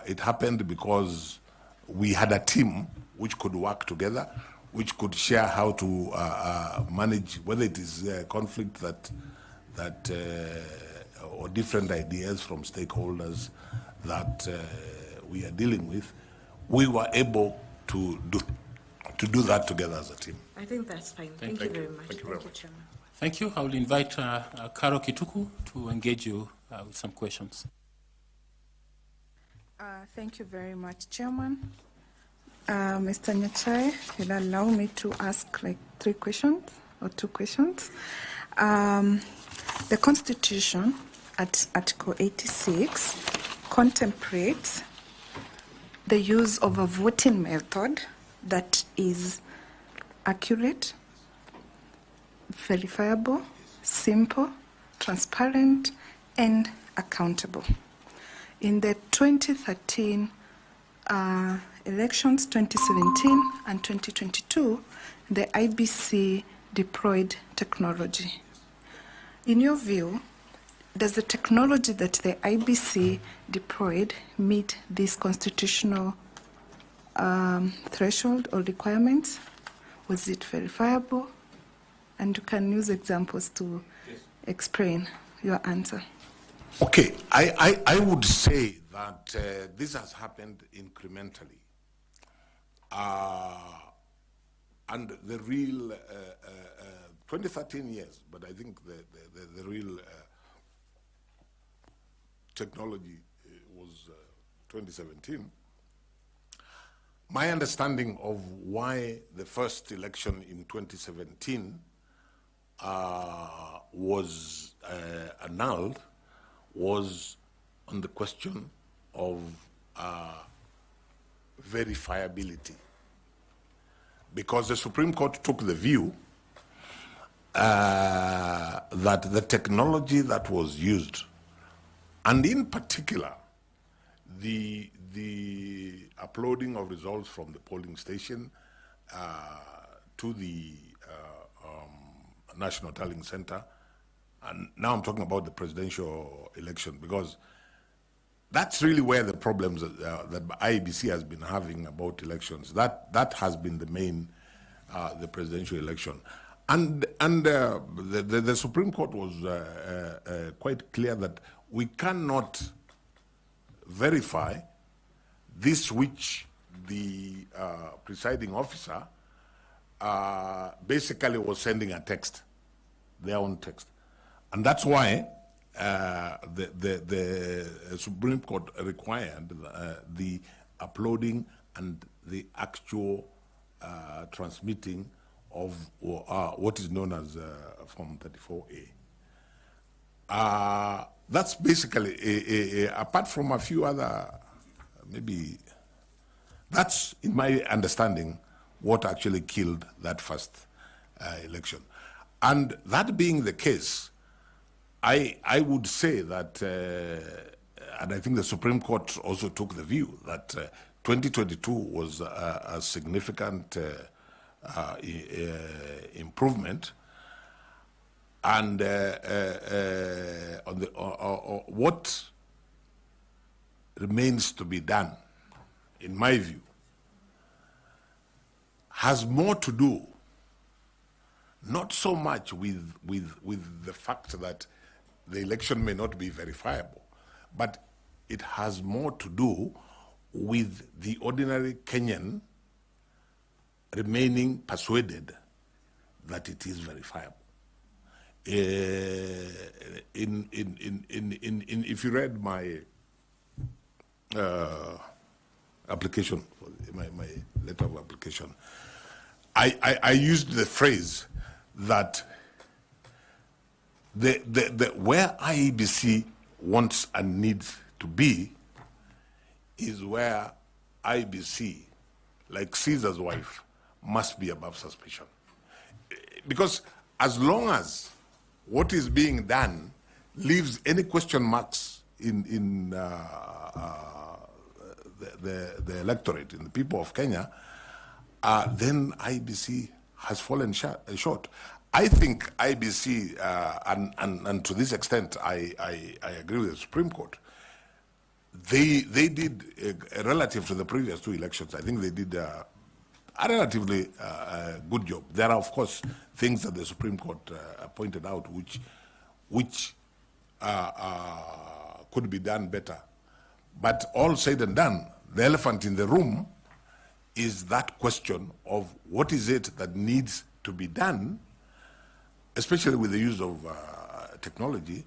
it happened because we had a team which could work together, which could share how to manage, whether it is conflict or different ideas from stakeholders that we are dealing with. We were able to do that together as a team. I think that's fine. Thank you very much. Thank you very much. Chairman. Thank you. I will invite Karo Kituku to engage you with some questions. Thank you very much, Chairman. Mr. Nyachai, will allow me to ask like 3 questions or 2 questions. The Constitution at Article 86 contemplates the use of a voting method that is accurate, verifiable, simple, transparent, and accountable. In the 2013 elections, 2017 and 2022, the IEBC deployed technology. In your view, does the technology that the IEBC deployed meet this constitutional threshold or requirements? Was it verifiable? And you can use examples to explain your answer. Okay, I would say that this has happened incrementally. And the real 2013 years, but I think the real technology was 2017. My understanding of why the first election in 2017 was annulled was on the question of verifiability, because the Supreme Court took the view that the technology that was used, and in particular the uploading of results from the polling station to the National Tallying Center, and now I'm talking about the presidential election, because that's really where the problems that IEBC has been having about elections. That has been the main, the presidential election. And the Supreme Court was quite clear that we cannot verify this which the presiding officer basically was sending a text, their own text. And that's why the Supreme Court required the uploading and the actual transmitting of what is known as Form 34A. That's basically, apart from a few other, maybe, that's, in my understanding, what actually killed that first election. And that being the case, I would say that, and I think the Supreme Court also took the view that 2022 was a significant improvement, and what remains to be done, in my view, has more to do not so much with the fact that the election may not be verifiable, but it has more to do with the ordinary Kenyan remaining persuaded that it is verifiable. If you read my application, my letter of application, I used the phrase that where IEBC wants and needs to be is where IEBC, like Caesar's wife, must be above suspicion. Because as long as what is being done leaves any question marks in the electorate, in the people of Kenya, then IEBC has fallen short. I think IEBC, and to this extent, I agree with the Supreme Court, they did, relative to the previous two elections, I think they did a relatively good job. There are, of course, things that the Supreme Court pointed out which could be done better. But all said and done, the elephant in the room is that question of what is it that needs to be done, especially with the use of technology,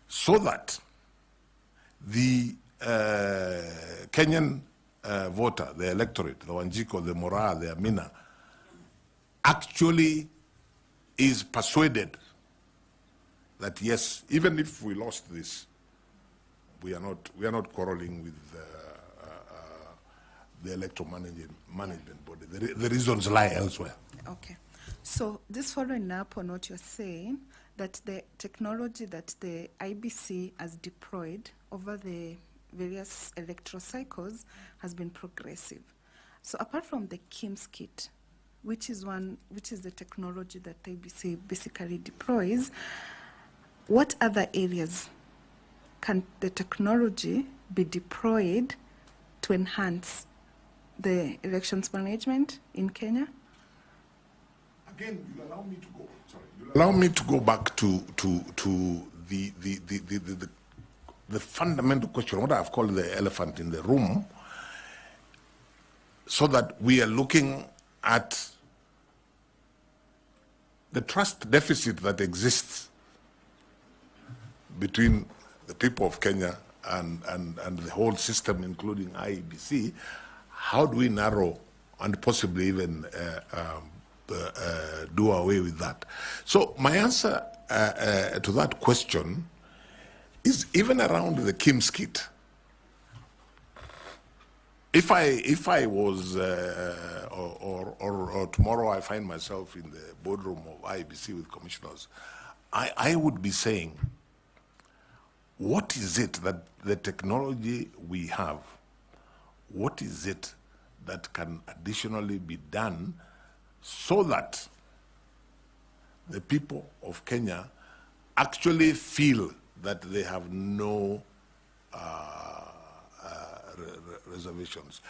so that the Kenyan voter, the electorate, the Wanjiko, the Mora, the Amina, actually is persuaded that yes, even if we lost this, we are not quarreling with the electoral management body. The reasons lie elsewhere. Okay. So just following up on what you're saying, that the technology that the IBC has deployed over the various electoral cycles has been progressive. So apart from the KIMS kit, which is the technology that the IBC basically deploys, what other areas can the technology be deployed to enhance the elections management in Kenya? Again, you'll allow me to go. Sorry, you'll allow me to go back to the fundamental question, what I've called the elephant in the room, so that we are looking at the trust deficit that exists between the people of Kenya and the whole system, including IEBC. How do we narrow and possibly even do away with that? So my answer to that question is even around the KIMS kit. If I was, or tomorrow I find myself in the boardroom of IEBC with commissioners, I would be saying, what is it that the technology we have, what is it that can additionally be done so that the people of Kenya actually feel that they have no reservations?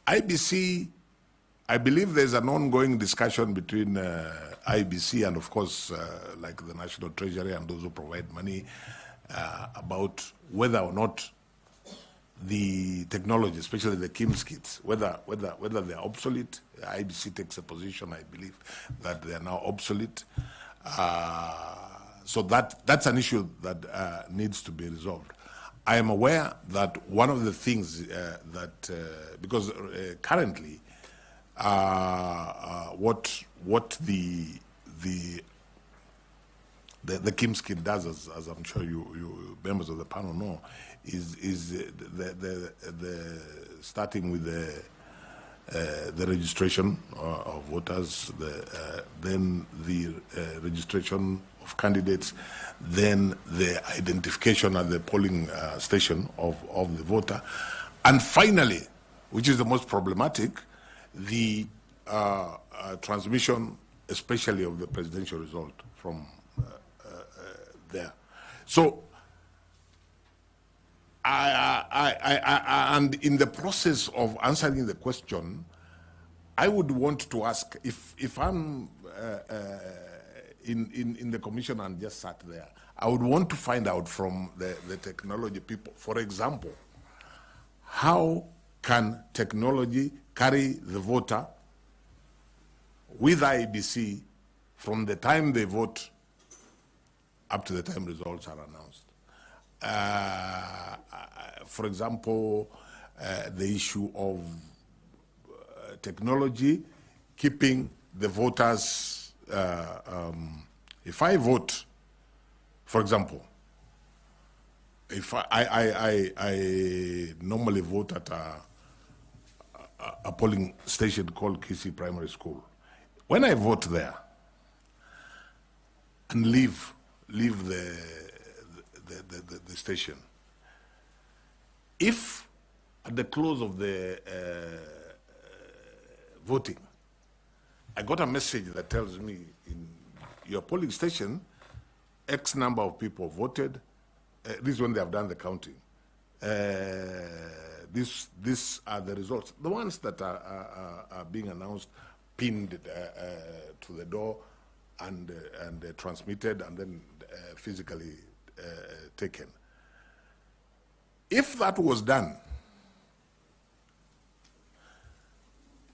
IBC, I believe there's an ongoing discussion between IBC and, of course, like the National Treasury and those who provide money about whether or not the technology, especially the KIMS kits, whether they're obsolete. IBC takes a position, I believe, that they are now obsolete. So that's an issue that needs to be resolved. I am aware that one of the things because currently what the KIMS kit does, as I'm sure you members of the panel know, is the starting with the registration of voters, then the registration of candidates, then the identification at the polling station of the voter, and finally, which is the most problematic, the transmission, especially of the presidential result from there. So, and in the process of answering the question, I would want to ask, if I'm in the commission and just sat there, I would want to find out from the technology people, for example, how can technology carry the voter with IEBC from the time they vote up to the time results are announced? For example, the issue of technology keeping the voters, if I vote, for example, if I normally vote at a polling station called Kisi Primary School, when I vote there and leave the station, if at the close of the voting, I got a message that tells me in your polling station, X number of people voted, this is when they have done the counting, these are the results. The ones that are being announced, pinned to the door, and transmitted, and then physically taken. If that was done,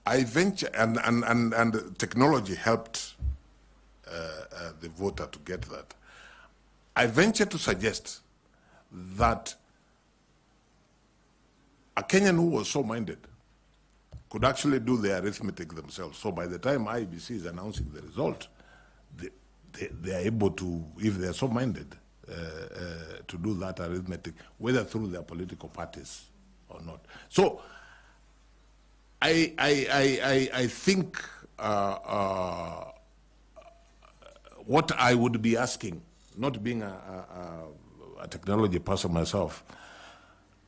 I venture, and technology helped the voter to get that. I venture to suggest that a Kenyan who was so minded could actually do the arithmetic themselves. So by the time IEBC is announcing the result, they are able to, if they are so minded, to do that arithmetic, whether through their political parties or not. So I think what I would be asking, not being a technology person myself,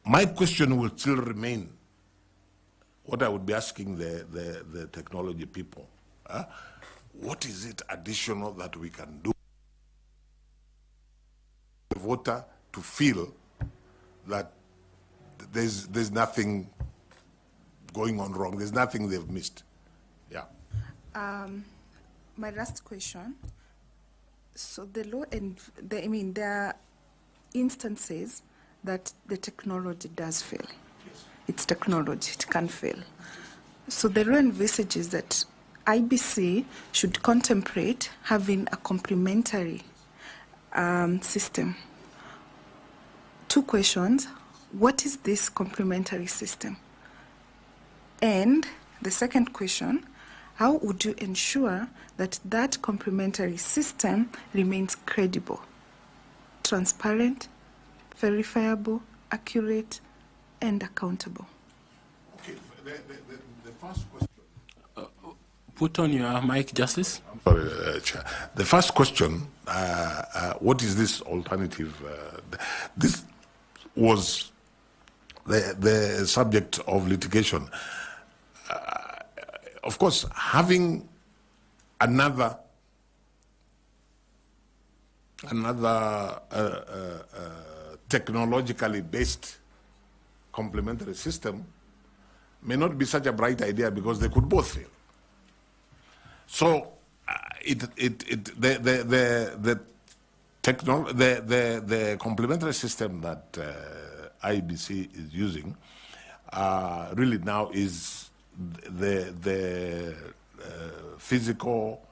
my question will still remain what I would be asking the technology people. What is it additional that we can do the voter to feel that there's nothing going on wrong, there's nothing they've missed? Yeah. My last question. So the law, and there are instances that the technology does fail. Yes. It's technology, it can fail. So the law envisages that IBC should contemplate having a complementary system. Two questions. What is this complementary system? And the second question, how would you ensure that that complementary system remains credible, transparent, verifiable, accurate, and accountable? Okay, the first question. Put on your mic, Justice. I'm sorry, Chair. The first question, what is this alternative? This was the subject of litigation. Of course, having another technologically based complementary system may not be such a bright idea because they could both fail. So the complementary system that IEBC is using really now is the physical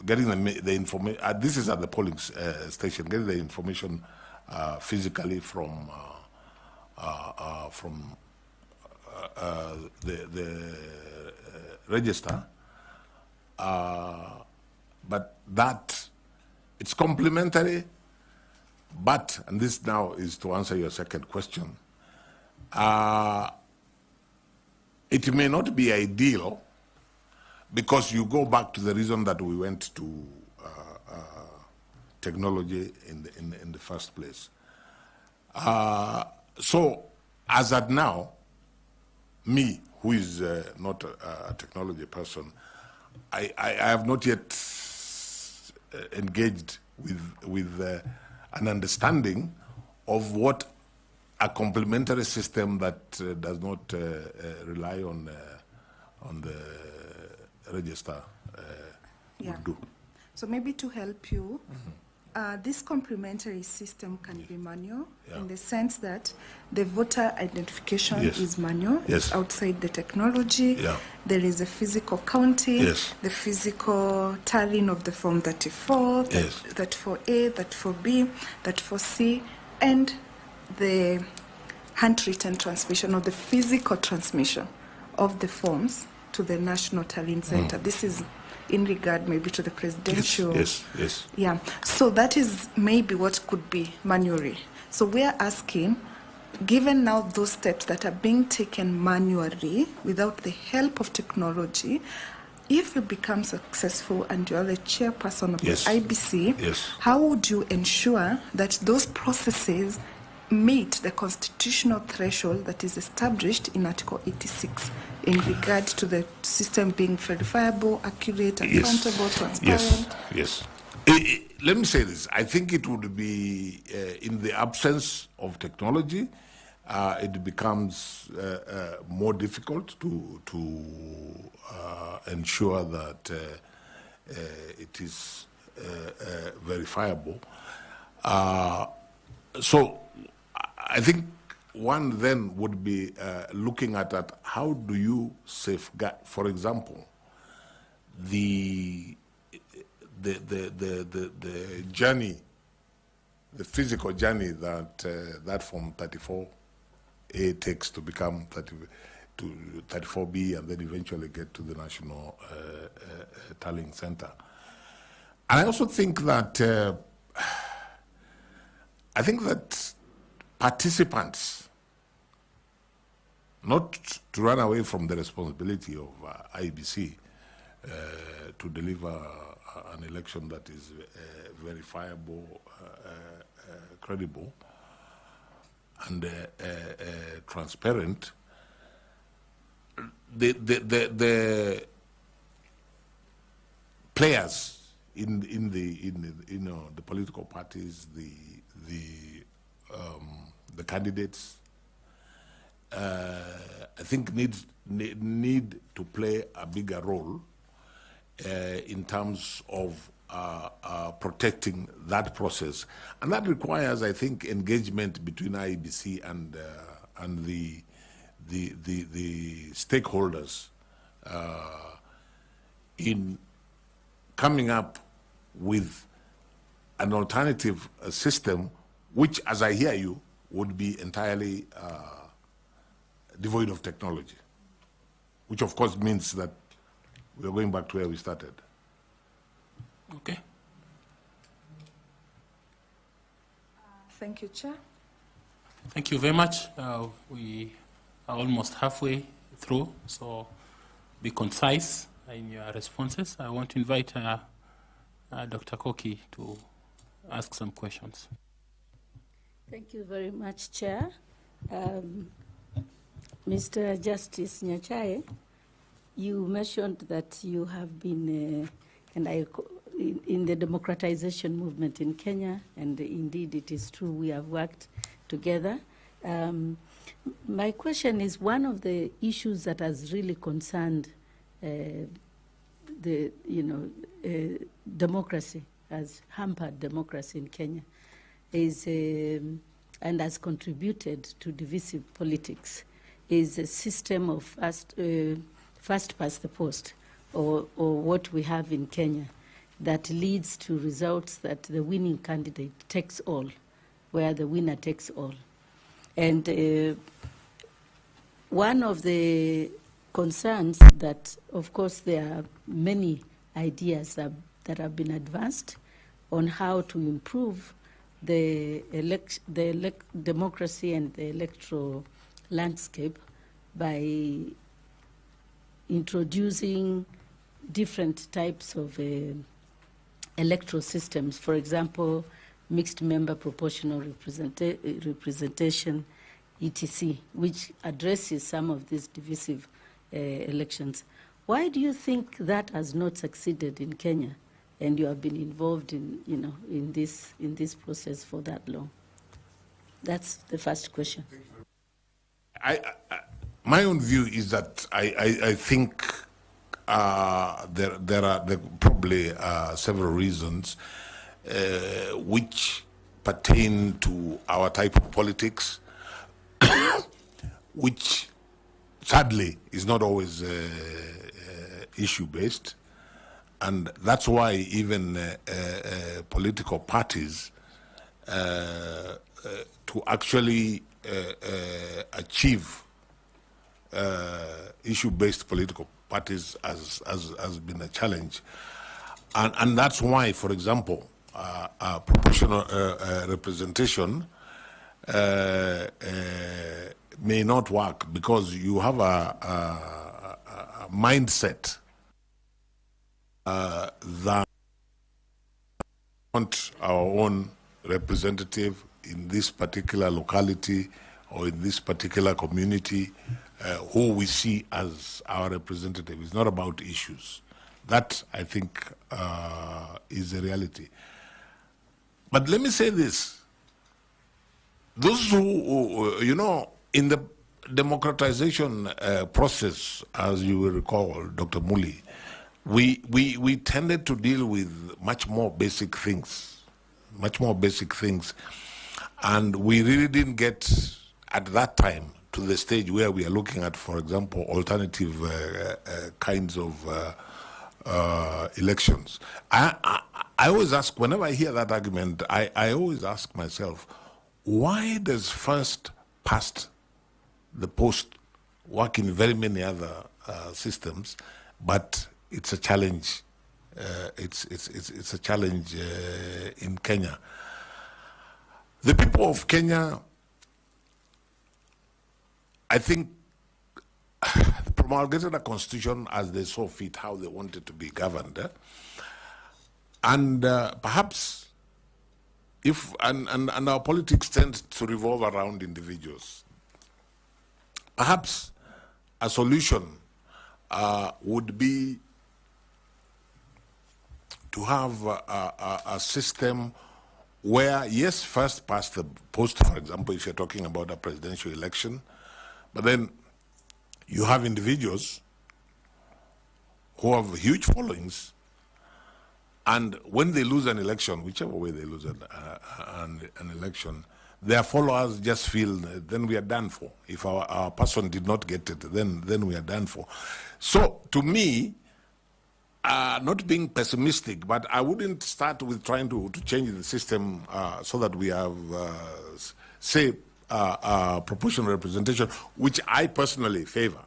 getting the information. This is at the polling station, getting the information physically from the register. But that, it's complementary, but, and this now is to answer your second question, it may not be ideal because you go back to the reason that we went to technology in the first place. So as at now, me, who is not a technology person, I have not yet engaged with an understanding of what a complementary system that does not rely on the register would do. So maybe to help you, this complementary system can be manual in the sense that the voter identification is manual. It's outside the technology. There is a physical counting, the physical tallying of the Form 34, that 4A, that 4B, that 4C, and the handwritten transmission or the physical transmission of the forms to the National Tallying Center. This is in regard maybe to the presidential. Yeah. So that is maybe what could be manually. So we are asking, given now those steps that are being taken manually without the help of technology, if you become successful and you are the chairperson of the IBC, how would you ensure that those processes meet the constitutional threshold that is established in Article 86 in regard to the system being verifiable, accurate, accountable, transparent? Let me say this. I think it would be, in the absence of technology, it becomes more difficult to ensure that it is verifiable. So I think one then would be looking at that. How do you safeguard, for example, the journey, the physical journey that that Form 34A takes to become 34B and then eventually get to the National Tallying Center. And I also think that participants, not to run away from the responsibility of IEBC to deliver an election that is verifiable, credible, and transparent. The players in the political parties, the candidates, I think need to play a bigger role in terms of protecting that process, and that requires, I think, engagement between IEBC and the stakeholders in coming up with an alternative system, which, as I hear you, would be entirely devoid of technology, which of course means that we're going back to where we started. Okay. Thank you, Chair. Thank you very much. We are almost halfway through, so be concise in your responses. I want to invite Dr. Koki to ask some questions. Thank you very much, Chair. Mr. Justice Nyachae, you mentioned that you have been in the democratization movement in Kenya, and indeed it is true we have worked together. My question is, one of the issues that has really concerned democracy, has hampered democracy in Kenya, is and has contributed to divisive politics, is a system of first past the post, or what we have in Kenya, that leads to results that the winning candidate takes all, where the winner takes all. And one of the concerns that, of course, there are many ideas that have been advanced on how to improve the democracy and the electoral landscape by introducing different types of electoral systems. For example, mixed member proportional representation, etc., which addresses some of these divisive elections. Why do you think that has not succeeded in Kenya, and you have been involved in this process for that long? That's the first question. My own view is that I think there are probably several reasons which pertain to our type of politics, which sadly is not always issue-based, and that's why even political parties to actually achieve issue-based political parties has been a challenge, and that's why, for example, proportional representation may not work, because you have a mindset that we want our own representative in this particular locality or in this particular community, who we see as our representative. It's not about issues. That, I think, is a reality. But let me say this. Those who, you know, in the democratization process, as you will recall, Dr. Muli, we tended to deal with much more basic things, and we really didn't get, at that time, to the stage where we are looking at, for example, alternative kinds of elections. I always ask, whenever I hear that argument, I always ask myself, why does first past the post work in very many other systems, but it's a challenge? It's a challenge in Kenya. The people of Kenya, I think, promulgated a constitution as they saw fit, how they wanted to be governed. And perhaps, and our politics tend to revolve around individuals. Perhaps a solution would be to have a system where, yes, first past the post, for example, if you're talking about a presidential election, but then you have individuals who have huge followings, and when they lose an election, whichever way they lose an election, their followers just feel, then we are done for. If our person did not get it, then we are done for. So to me, not being pessimistic, but I wouldn't start with trying to change the system so that we have, say, proportional representation, which I personally favor.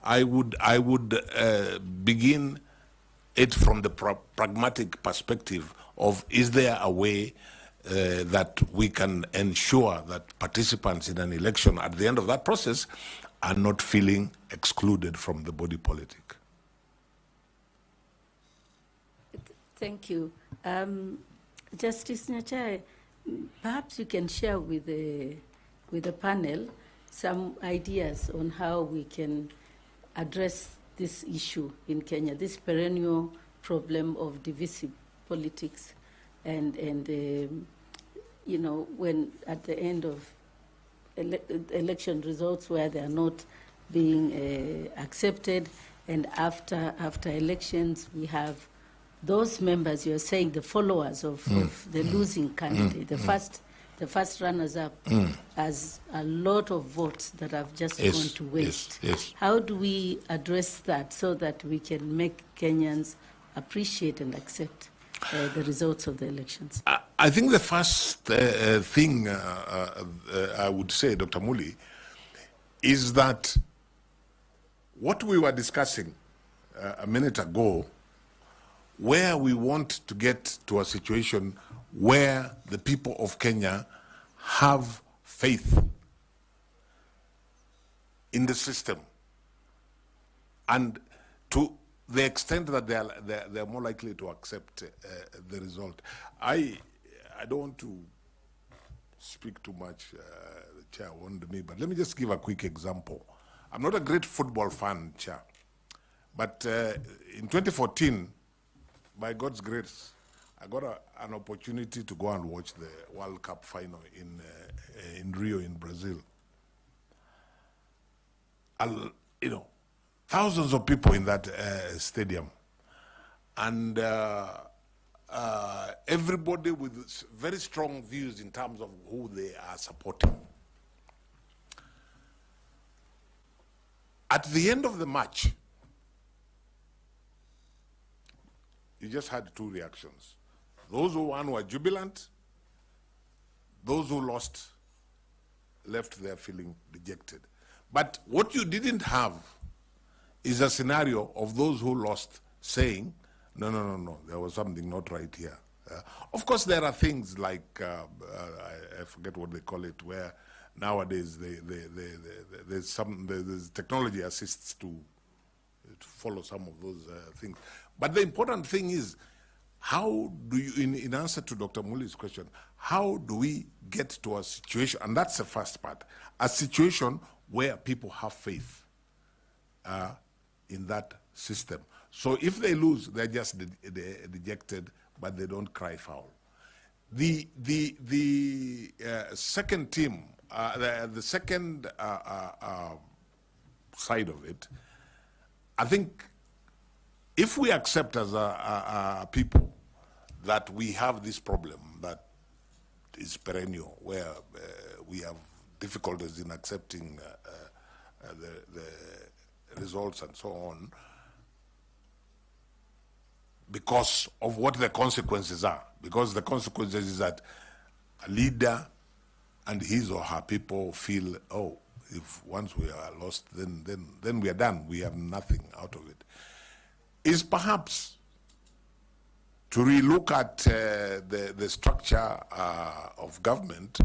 I would begin it from the pragmatic perspective of, is there a way that we can ensure that participants in an election at the end of that process are not feeling excluded from the body politic? Thank you. Justice Nyachai, perhaps you can share with the panel some ideas on how we can address this issue in Kenya, this perennial problem of divisive politics, and you know, when at the end of election results where they are not being accepted, and after elections we have those members, you're saying the followers of the losing candidate, the first runners-up, as a lot of votes that have just gone to waste. Yes. How do we address that so that we can make Kenyans appreciate and accept the results of the elections? I think the first thing I would say, Dr. Muli, is that what we were discussing a minute ago, where we want to get to a situation where the people of Kenya have faith in the system, and to the extent that they are more likely to accept the result. I don't want to speak too much, the chair warned me, but let me just give a quick example. I'm not a great football fan, Chair, but in 2014, by God's grace, I got an opportunity to go and watch the World Cup final in Rio, in Brazil. You know, thousands of people in that stadium, and everybody with very strong views in terms of who they are supporting. At the end of the match, you just had two reactions. Those who won were jubilant. Those who lost left there feeling dejected. But what you didn't have is a scenario of those who lost saying, no, there was something not right here. Of course, there are things like, I forget what they call it, where nowadays there's technology assists to follow some of those things. But the important thing is, how do you, in answer to Dr. Muli's question, how do we get to a situation, and that's the first part, a situation where people have faith in that system. So if they lose, they're just dejected, but they don't cry foul. The second team, the second side of it, I think if we accept as a people that we have this problem that is perennial, where we have difficulties in accepting the results and so on, because of what the consequences are. Because the consequences is that a leader and his or her people feel, oh, if once we are lost, then we are done. We have nothing out of it. Is perhaps to relook at the structure of government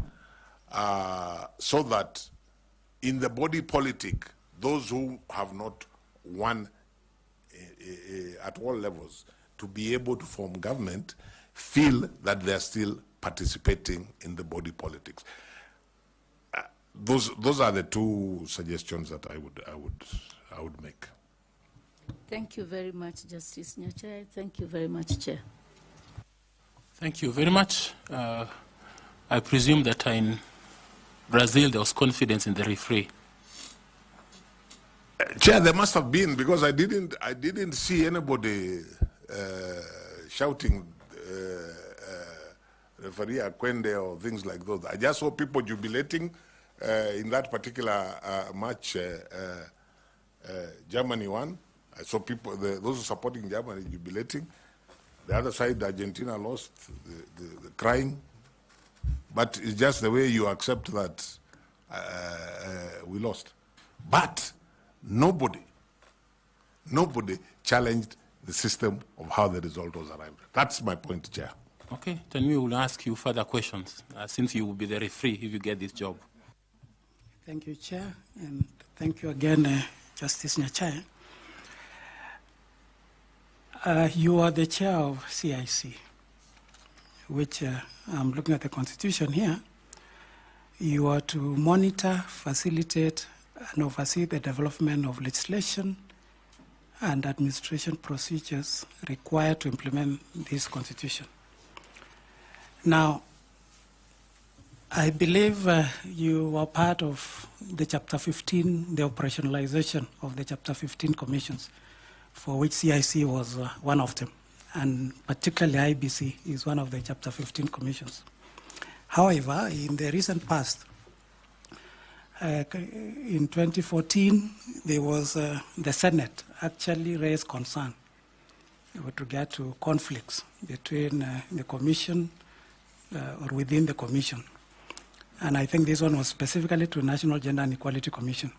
so that in the body politic, those who have not won at all levels to be able to form government feel that they're still participating in the body politics. Those are the two suggestions that I would make. Thank you very much, Justice Nyachae. Thank you very much, Chair. Thank you very much. I presume that in Brazil there was confidence in the referee. Chair, there must have been, because I didn't see anybody shouting referee Akwende or things like those. I just saw people jubilating in that particular match. Germany won. I saw people, those supporting Germany jubilating. The other side, Argentina lost, the crying. But it's just the way you accept that we lost. But nobody challenged the system of how the result was arrived at. That's my point, Chair. Okay, then we will ask you further questions, since you will be the referee if you get this job. Thank you, Chair, and thank you again, Justice Nyachae. You are the chair of CIC, which I'm looking at the Constitution here. You are to monitor, facilitate, and oversee the development of legislation and administration procedures required to implement this Constitution. Now, I believe you are part of the Chapter 15, the operationalization of the Chapter 15 commissions, for which CIC was one of them, and particularly IEBC is one of the Chapter 15 commissions. However, in the recent past, in 2014, there was the Senate actually raised concern with regard to conflicts between the Commission or within the Commission. And I think this one was specifically to National Gender and Equality Commission.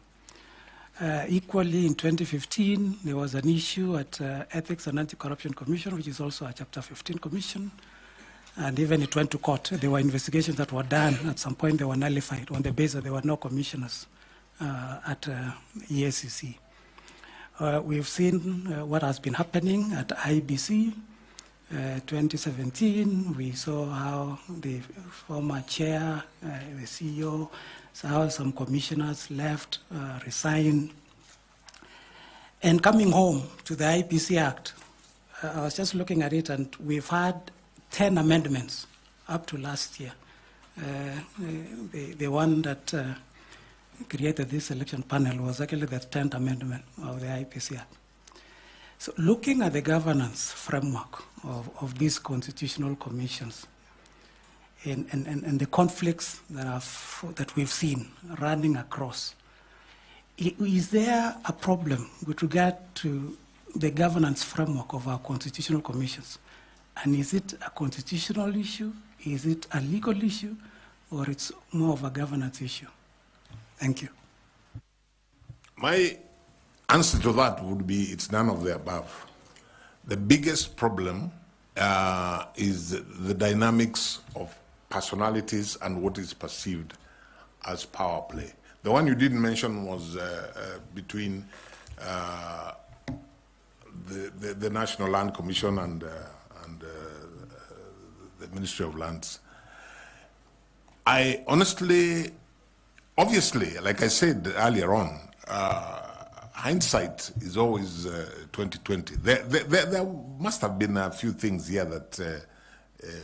Equally, in 2015, there was an issue at Ethics and Anti-Corruption Commission, which is also a Chapter 15 commission. And even it went to court. There were investigations that were done. At some point, they were nullified on the basis that there were no commissioners at EACC. We've seen what has been happening at IEBC. 2017, we saw how the former chair, the CEO, how some commissioners left, resigned. And coming home to the IEBC Act, I was just looking at it, and we've had 10 amendments up to last year. The one that created this selection panel was actually the 10th amendment of the IEBC Act. So looking at the governance framework of these constitutional commissions and the conflicts that we've seen running across, is there a problem with regard to the governance framework of our constitutional commissions? And is it a constitutional issue? Is it a legal issue? Or it's more of a governance issue? Thank you. My answer to that would be it's none of the above. The biggest problem is the dynamics of personalities and what is perceived as power play. The one you didn't mention was between the National Land Commission and the Ministry of Lands. I honestly, obviously, like I said earlier on, hindsight is always 2020. There must have been a few things here that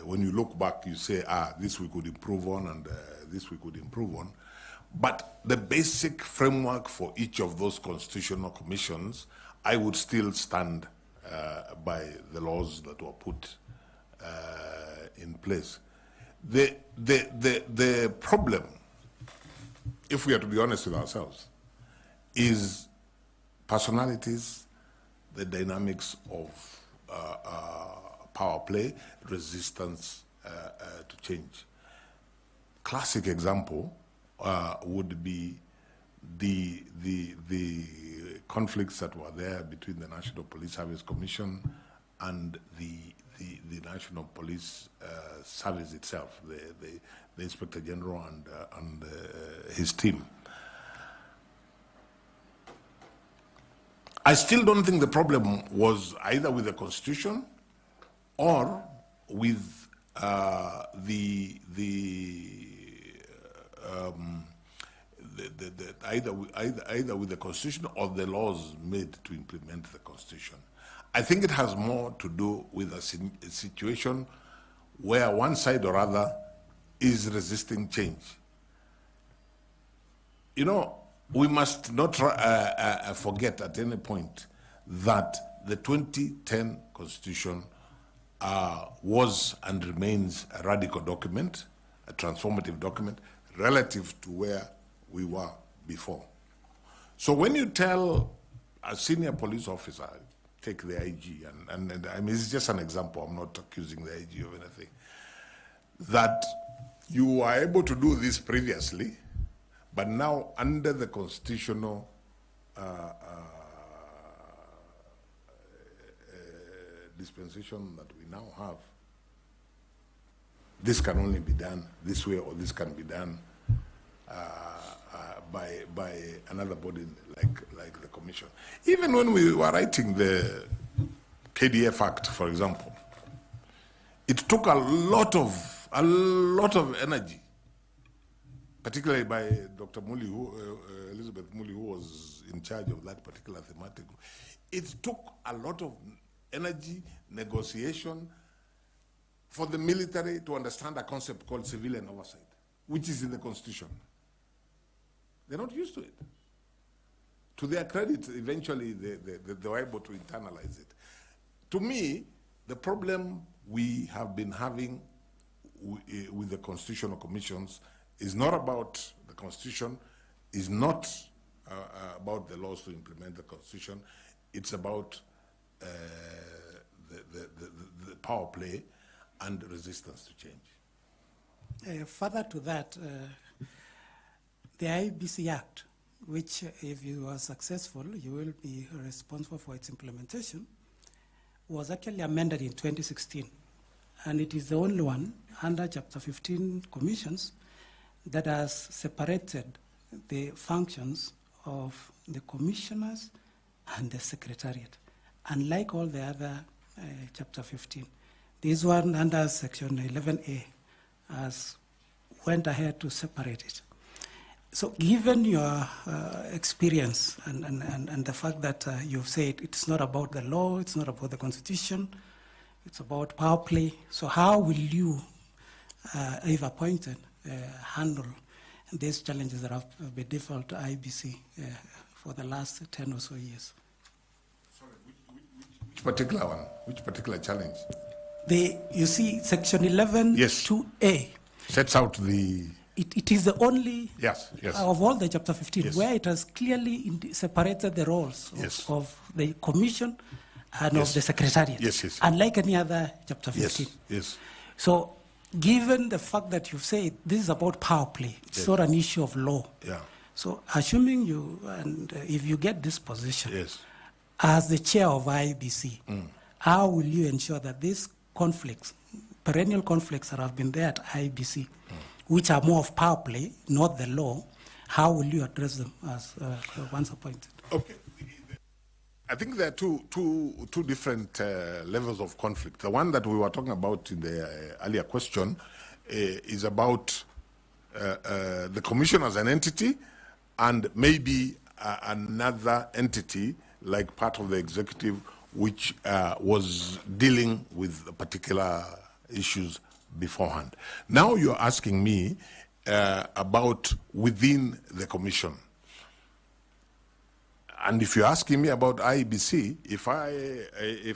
when you look back, you say, this we could improve on and this we could improve on. But the basic framework for each of those constitutional commissions, I would still stand by the laws that were put in place. The problem, if we are to be honest with ourselves, is personalities, the dynamics of power play, resistance to change. Classic example would be the conflicts that were there between the National Police Service Commission and the National Police Service itself, the Inspector General and his team. I still don't think the problem was either with the Constitution or with either with the Constitution or the laws made to implement the Constitution. I think it has more to do with a situation where one side or other is resisting change. You know, we must not forget at any point that the 2010 Constitution was and remains a radical document, a transformative document, relative to where we were before. So when you tell a senior police officer, take the IG, and I mean, it's just an example, I'm not accusing the IG of anything, that you were able to do this previously, but now under the constitutional dispensation that we now have, this can only be done this way, or this can be done by another body like the Commission. Even when we were writing the KDF Act, for example, it took a lot of energy, particularly by Dr. Muli, Elizabeth Muli, who was in charge of that particular thematic. It took a lot of energy, negotiation, for the military to understand a concept called civilian oversight, which is in the Constitution. They're not used to it. To their credit, eventually they were able to internalize it. To me, the problem we have been having with the constitutional commissions is not about the Constitution, is not about the laws to implement the Constitution. It's about the power play and resistance to change. Further to that, the IEBC Act, which if you are successful, you will be responsible for its implementation, was actually amended in 2016. And it is the only one under Chapter 15 commissions that has separated the functions of the commissioners and the secretariat, unlike all the other Chapter 15. This one under Section 11A has went ahead to separate it. So given your experience and the fact that you've said it's not about the law, it's not about the Constitution, it's about power play, so how will you, if appointed, handle these challenges that have been default to IEBC for the last 10 or so years? Sorry, which particular one? Which particular challenge? You see, Section 11, yes. 2A. Sets out the... It is the only yes. of all the Chapter 15 yes. where it has clearly separated the roles yes. of the Commission and yes. of the Secretariat, yes. unlike any other Chapter 15. Yes. So given the fact that you say this is about power play, it's yes. not an issue of law. Yeah. So assuming you, and if you get this position, yes. as the chair of IEBC, how will you ensure that these conflicts, perennial conflicts that have been there at IEBC, which are more of power play, not the law, how will you address them as once appointed? Okay. I think there are two different levels of conflict. The one that we were talking about in the earlier question is about the Commission as an entity and maybe another entity like part of the executive which was dealing with particular issues beforehand. Now you're asking me about within the commission. And if you're asking me about IEBC, if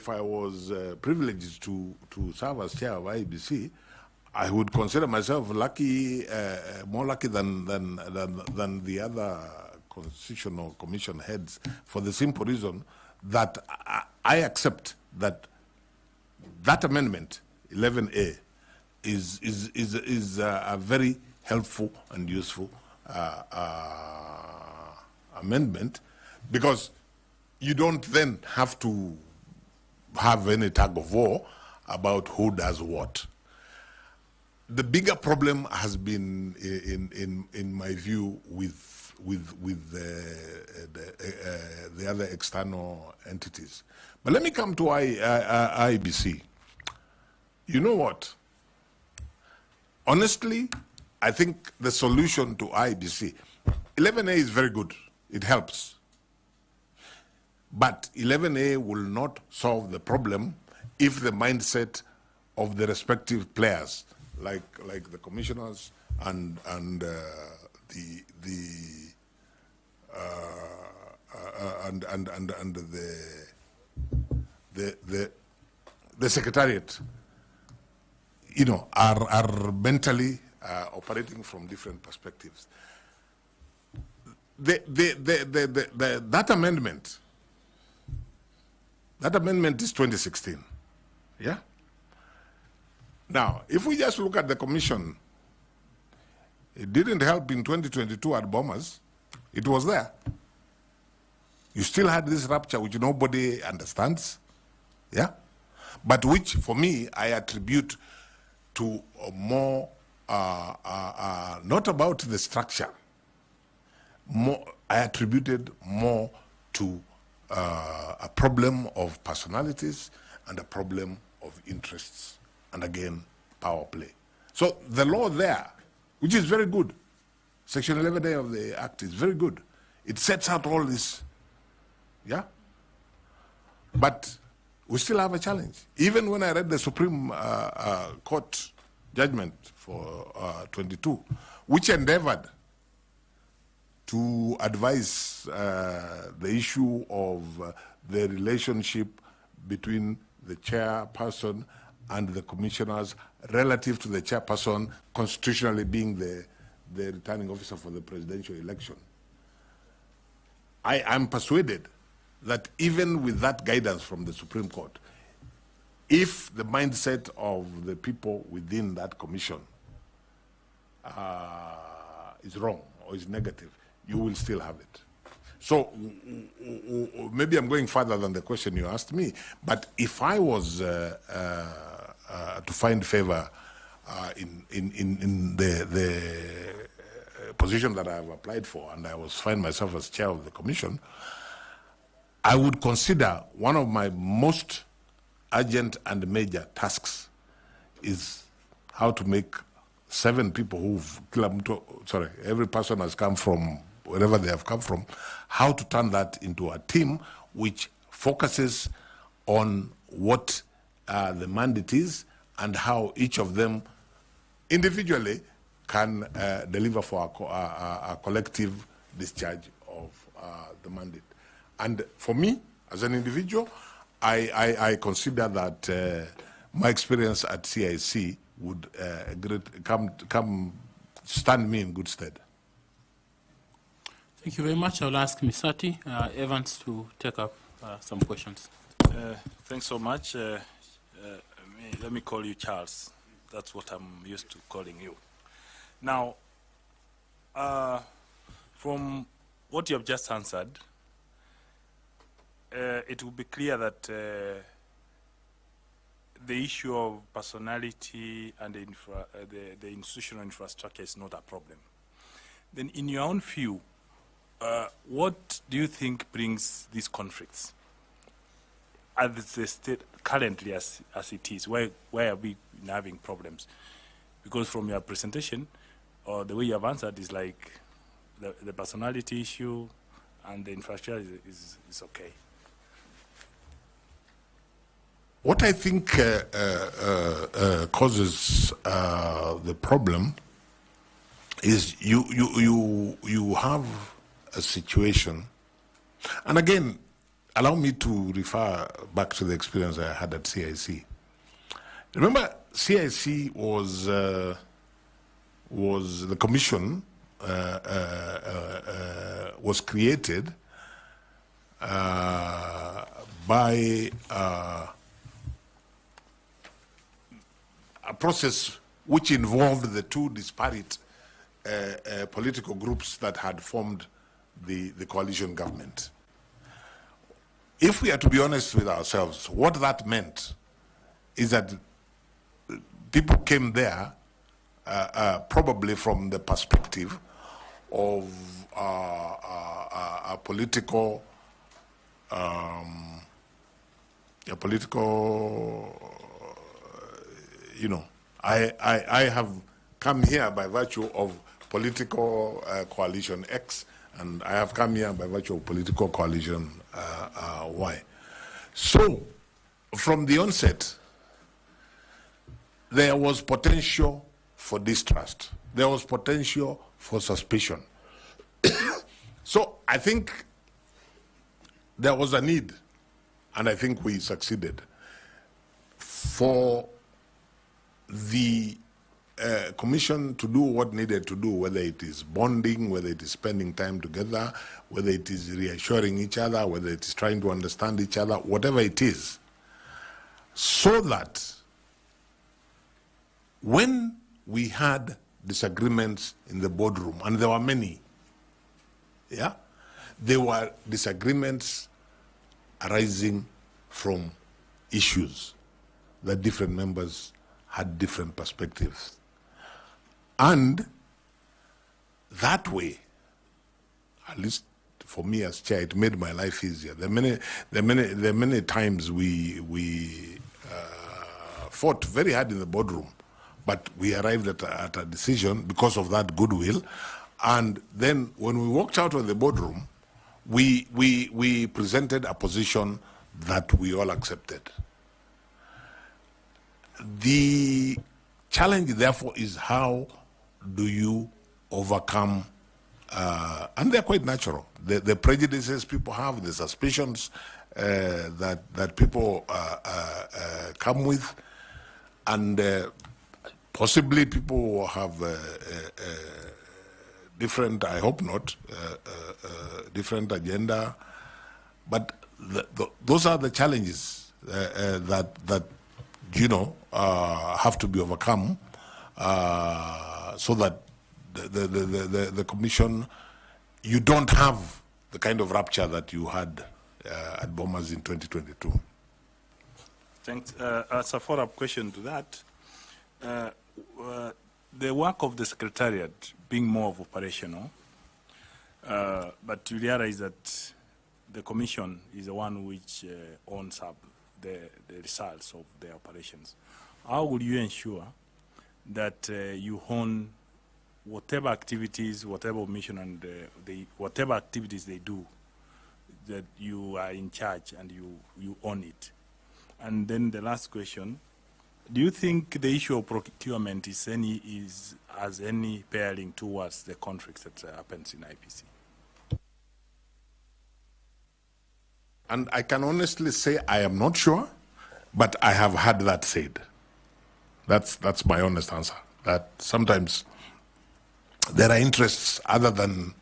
I was privileged to serve as chair of IEBC, I would consider myself lucky, more lucky than the other constitutional commission heads, for the simple reason that I accept that amendment 11A is a very helpful and useful amendment, because you don't then have to have any tug of war about who does what. The bigger problem has been, in my view, with the other external entities. But let me come to IEBC. You know what? Honestly, I think the solution to IEBC, 11A is very good. It helps. But 11A will not solve the problem if the mindset of the respective players, like the commissioners and the secretariat, you know, are mentally operating from different perspectives. That amendment is 2016, yeah? Now, if we just look at the commission, it didn't help in 2022 at Bombers. It was there. You still had this rupture which nobody understands, yeah? But which, for me, I attribute to more, not about the structure. I attributed more to a problem of personalities and a problem of interests, and again, power play. So the law there, which is very good, Section 11A of the Act is very good. It sets out all this, yeah? But we still have a challenge. Even when I read the Supreme Court judgment for 22, which endeavored to advise the issue of the relationship between the chairperson and the commissioners relative to the chairperson constitutionally being the returning officer for the presidential election. I am persuaded that even with that guidance from the Supreme Court, if the mindset of the people within that commission is wrong or is negative, you will still have it. So maybe I'm going further than the question you asked me, but if I was to find favor in the position that I have applied for, and I was find myself as chair of the commission, I would consider one of my most urgent and major tasks is how to make 7 people who've, every person has come from wherever they have come from, how to turn that into a team which focuses on what the mandate is and how each of them individually can deliver for a collective discharge of the mandate. And for me, as an individual, I consider that my experience at CIC would come stand me in good stead. Thank you very much. I'll ask Misati Evans to take up some questions. Thanks so much. Let me call you Charles. That's what I'm used to calling you. Now, from what you have just answered, it will be clear that the issue of personality and the institutional infrastructure is not a problem. Then in your own view, what do you think brings these conflicts as the state currently as it is? Why are we having problems? Because from your presentation, or the way you have answered is like the personality issue and the infrastructure is okay? What I think causes the problem is you have a situation, and again, allow me to refer back to the experience I had at CIC. Remember, CIC was the commission was created by a process which involved the two disparate political groups that had formed the coalition government. If we are to be honest with ourselves, what that meant is that people came there probably from the perspective of a political you know, I have come here by virtue of political coalition X, and I have come here by virtue of political coalition Y. So, from the onset, there was potential for distrust. There was potential for suspicion. So, I think there was a need, and I think we succeeded, for the commission to do what needed to do, whether it is bonding, whether it is spending time together, whether it is reassuring each other, whether it is trying to understand each other, whatever it is, so that when we had disagreements in the boardroom, and there were many, yeah, there were disagreements arising from issues that different members had different perspectives. And that way, at least for me as chair, it made my life easier. There are many times we fought very hard in the boardroom, but we arrived at a decision because of that goodwill. And then when we walked out of the boardroom, we presented a position that we all accepted. The challenge, therefore, is how do you overcome, and they're quite natural, the prejudices people have, the suspicions that people come with, and possibly people have different, I hope not, different agenda, but those are the challenges that you know, have to be overcome so that the commission, you don't have the kind of rupture that you had at Bomas in 2022. Thanks. As a follow-up question to that, the work of the Secretariat being more of operational, but you realize that the Commission is the one which owns up the results of the operations. How will you ensure that you hone whatever activities, whatever mission, and whatever activities they do, that you are in charge and you own it? And then the last question, do you think the issue of procurement has any bearing towards the conflicts that happens in IEBC? And I can honestly say I am not sure, but I have had that said. That's my honest answer. That sometimes there are interests other than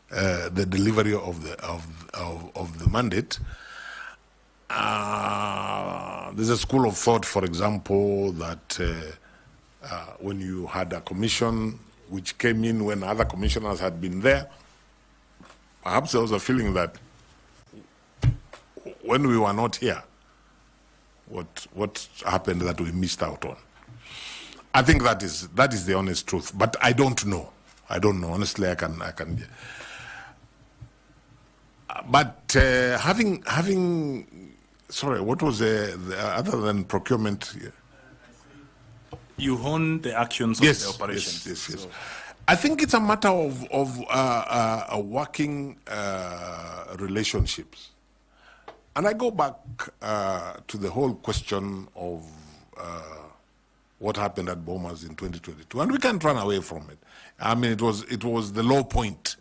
the delivery of the mandate. There's a school of thought, for example, that when you had a commission which came in when other commissioners had been there, perhaps there was a feeling that when we were not here, what happened that we missed out on. I think that is the honest truth, but I don't know. I don't know. Honestly, I can. But having, sorry, what was the other than procurement? You hone the actions of the operation. Yes. So. I think it's a matter of working relationships. And I go back to the whole question of what happened at Bomas in 2022, and we can't run away from it. I mean, it was the low point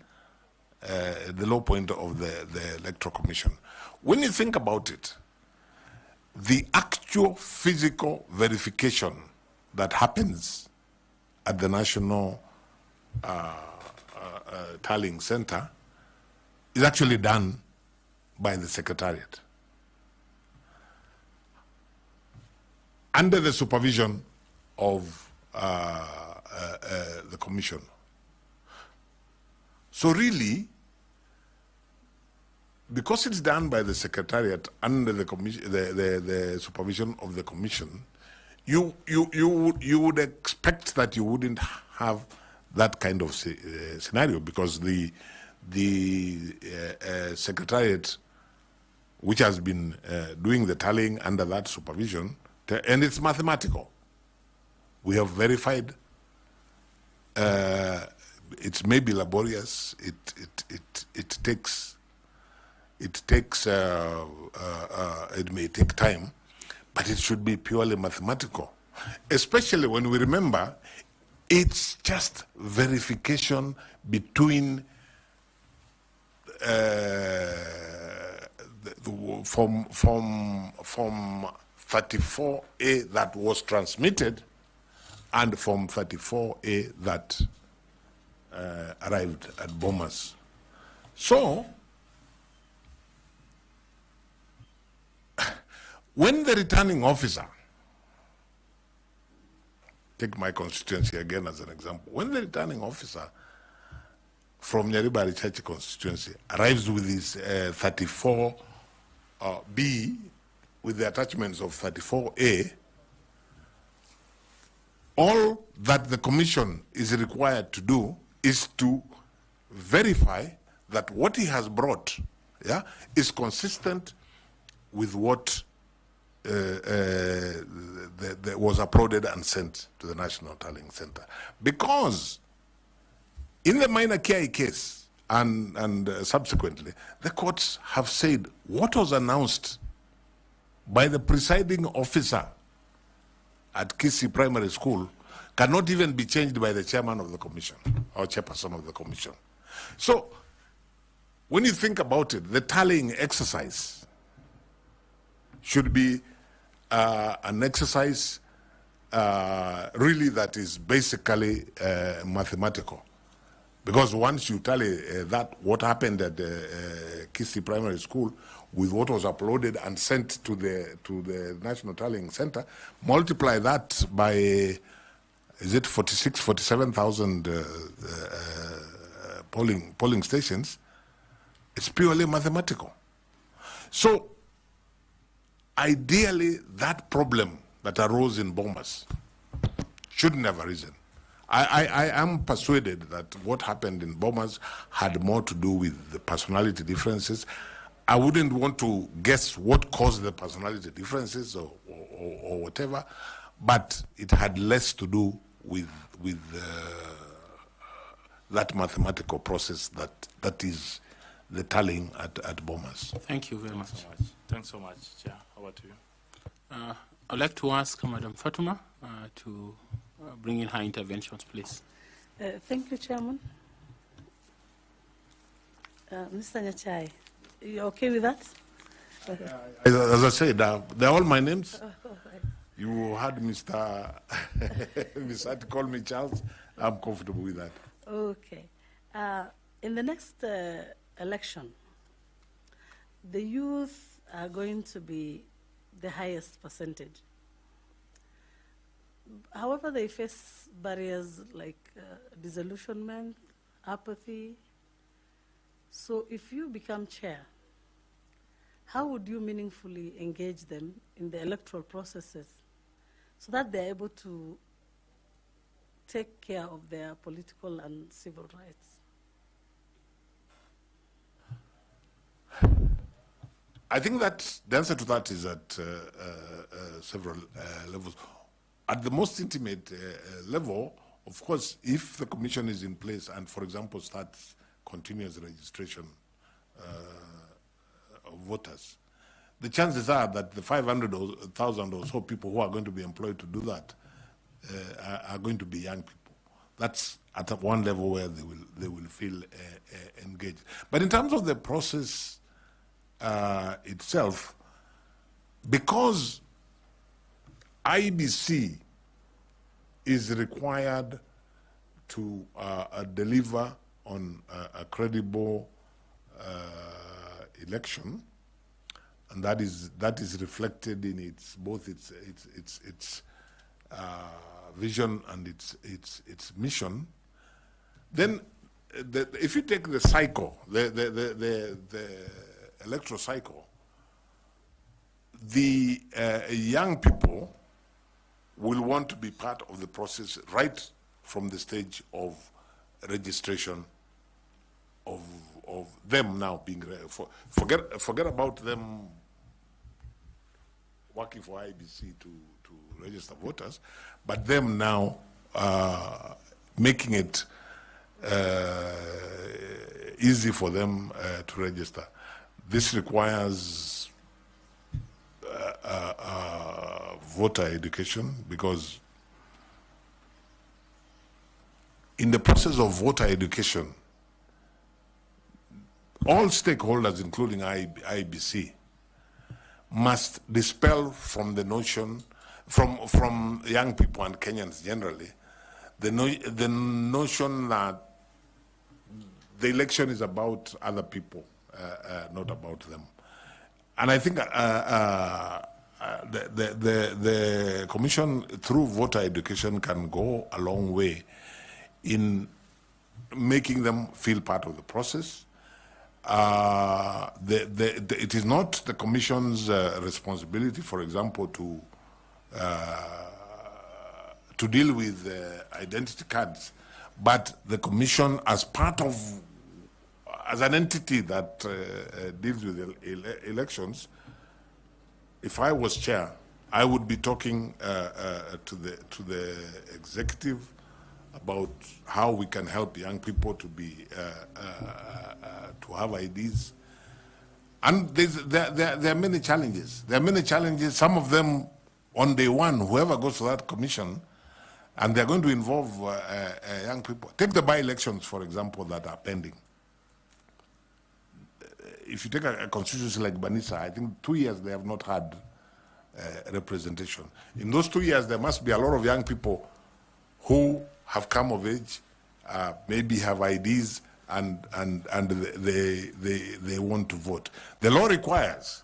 of the Electoral Commission. When you think about it, the actual physical verification that happens at the National Tallying Center is actually done by the Secretariat under the supervision of the Commission. So really, because it's done by the Secretariat under the supervision of the Commission, you would expect that you wouldn't have that kind of scenario, because the Secretariat, which has been doing the tallying under that supervision, and it's mathematical. We have verified. It may be laborious. It may take time, but it should be purely mathematical. Especially when we remember, it's just verification between from 34A that was transmitted and from 34A that arrived at Bomas. So, when the returning officer, take my constituency again as an example, when the returning officer from Nyaribari Church constituency arrives with his 34B with the attachments of 34A, all that the Commission is required to do is to verify that what he has brought, is consistent with what was uploaded and sent to the National Tallying Center. Because in the minor KI case and subsequently, the courts have said what was announced by the presiding officer at Kisi Primary School cannot even be changed by the chairman of the commission or chairperson of the commission. So when you think about it, the tallying exercise should be an exercise really that is basically mathematical. Because once you tally that what happened at Kisi Primary School with what was uploaded and sent to the National Tallying Center, multiply that by, is it 47,000 polling stations, it's purely mathematical. So ideally, that problem that arose in Bomas shouldn't have arisen. I am persuaded that what happened in Bomas had more to do with the personality differences. I wouldn't want to guess what caused the personality differences or whatever, but it had less to do with that mathematical process that is the tallying at Bomas. Thank you very much. Thanks so much, Chair. How about you? I'd like to ask Madam Fatuma to bring in her interventions, please. Thank you, Chairman. Mr. Nyachai, you okay with that? As I said, they're all my names. You had Mr. Mr. call me Charles. I'm comfortable with that. Okay. In the next election, the youth are going to be the highest percentage. However, they face barriers like disillusionment, apathy. So if you become chair, how would you meaningfully engage them in the electoral processes so that they're able to take care of their political and civil rights? I think that the answer to that is at several levels. At the most intimate level, Of course, if the commission is in place and, for example, starts continuous registration of voters, the chances are that the 500,000 or so people who are going to be employed to do that are going to be young people. That's at one level where they will feel engaged. But in terms of the process itself, because IEBC is required to deliver on a credible election, and that is reflected in its vision and its mission. Then, if you take the cycle, the electoral cycle, the young people will want to be part of the process right from the stage of registration of them now being forget about them working for IEBC to register voters, but them now making it easy for them to register. This requires voter education, because in the process of voter education, all stakeholders, including IEBC, must dispel from the notion, from young people and Kenyans generally, the notion that the election is about other people, not about them. And I think the Commission, through voter education, can go a long way in making them feel part of the process. It is not the Commission's responsibility, for example, to deal with identity cards, but the Commission, as part of, as an entity that deals with elections, if I was chair, I would be talking to the executive about how we can help young people to be to have IDs. And there are many challenges. There are many challenges. Some of them on day one, whoever goes to that commission, and they're going to involve young people. Take the by-elections, for example, that are pending. If you take a constituency like Banisa, I think 2 years they have not had representation. In those 2 years, there must be a lot of young people who have come of age, maybe have IDs, and they want to vote. The law requires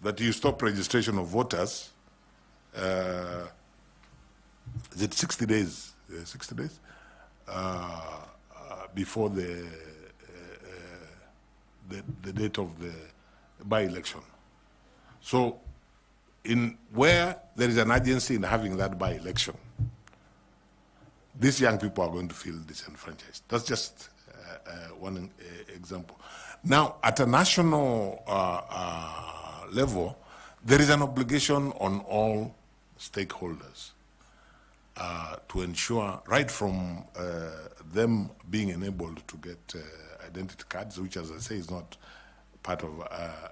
that you stop registration of voters. Is it 60 days? 60 days before the date of the by-election. So, in where there is an urgency in having that by-election, these young people are going to feel disenfranchised. That's just one example. Now, at a national level, there is an obligation on all stakeholders to ensure, right from them being enabled to get identity cards, which, as I say, is not part of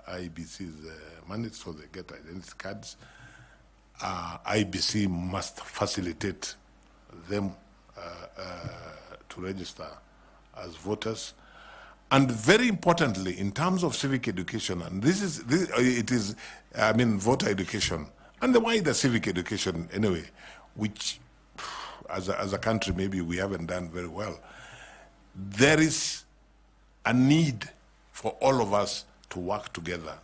IEBC's mandate, so they get identity cards. IEBC must facilitate them to register as voters. And very importantly, in terms of civic education, and voter education, and the wider civic education anyway, which as a country maybe we haven't done very well, there is a need for all of us to work together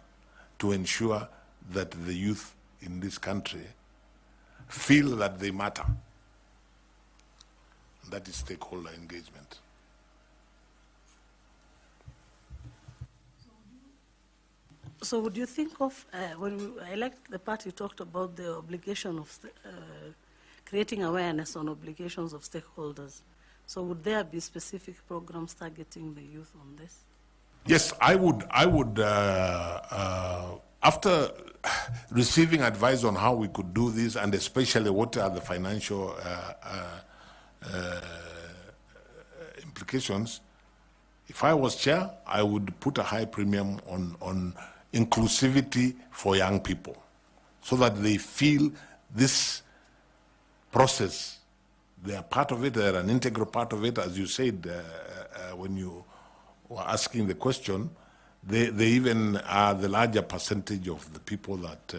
to ensure that the youth in this country feel that they matter. That is stakeholder engagement. So would you think of, I like the part you talked about the obligation of creating awareness on obligations of stakeholders. So would there be specific programs targeting the youth on this? Yes, I would after receiving advice on how we could do this, and especially what are the financial implications. If I was chair, I would put a high premium on inclusivity for young people, so that they feel this process, they are part of it, they're an integral part of it. As you said when you were asking the question, they even are the larger percentage of the people that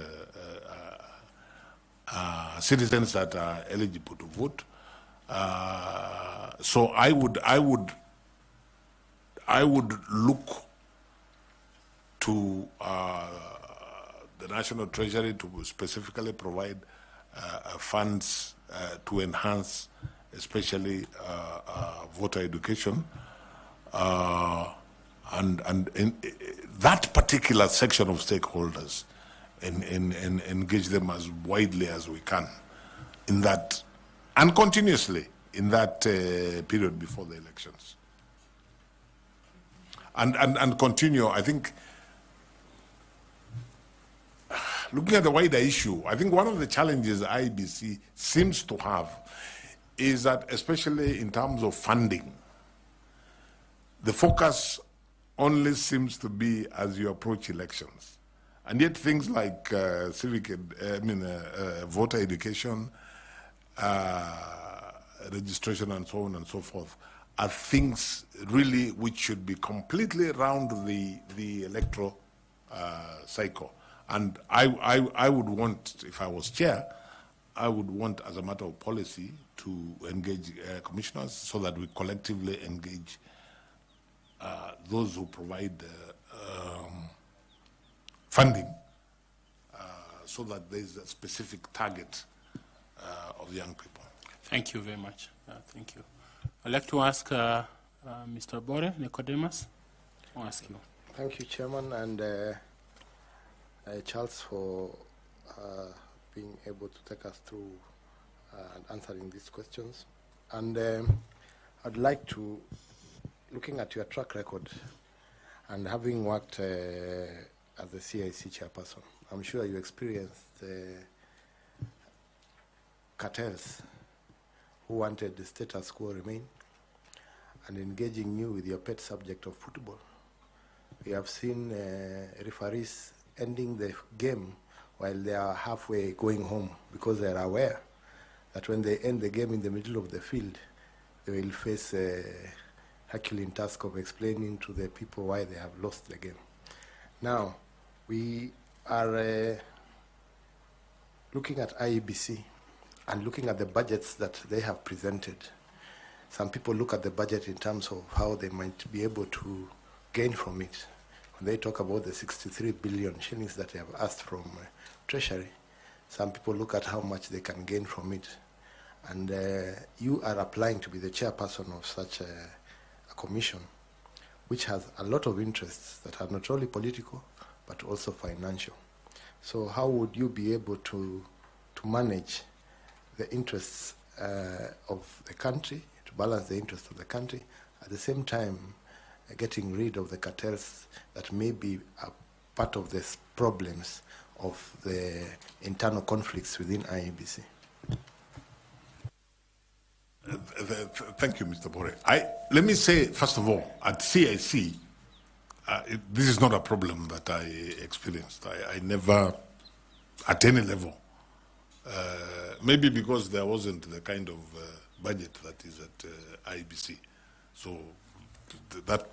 citizens that are eligible to vote. So I would look to the National Treasury to specifically provide funds to enhance, especially voter education, and in that particular section of stakeholders, and engage them as widely as we can in that, and continuously in that period before the elections. And continue, I think, looking at the wider issue, I think one of the challenges IEBC seems to have is that, especially in terms of funding, the focus only seems to be as you approach elections. And yet things like voter education, registration and so on and so forth are things really which should be completely around the electoral cycle. And I would want, if I was chair, I would want, as a matter of policy, to engage commissioners so that we collectively engage those who provide funding, so that there is a specific target of young people. Thank you very much. Thank you. I'd like to ask Mr. Bore Nicodemus. I'll ask you. Thank you, Chairman, and Charles, for being able to take us through and answering these questions. And I'd like to, looking at your track record and having worked as a CIC chairperson, I'm sure you experienced cartels who wanted the status quo remain, and engaging you with your pet subject of football. We have seen referees ending the game while they are halfway going home, because they are aware that when they end the game in the middle of the field, they will face a Herculean task of explaining to the people why they have lost the game. Now, we are looking at IEBC and looking at the budgets that they have presented. Some people look at the budget in terms of how they might be able to gain from it. When they talk about the 63 billion shillings that they have asked from Treasury, some people look at how much they can gain from it. And you are applying to be the chairperson of such a commission, which has a lot of interests that are not only political, but also financial. So how would you be able to manage the interests of the country, to balance the interests of the country, at the same time getting rid of the cartels that may be a part of the problems of the internal conflicts within IEBC? Thank you, Mr. Bore. Let me say, first of all, at CIC, this is not a problem that I experienced. I never, at any level, maybe because there wasn't the kind of budget that is at IEBC. So that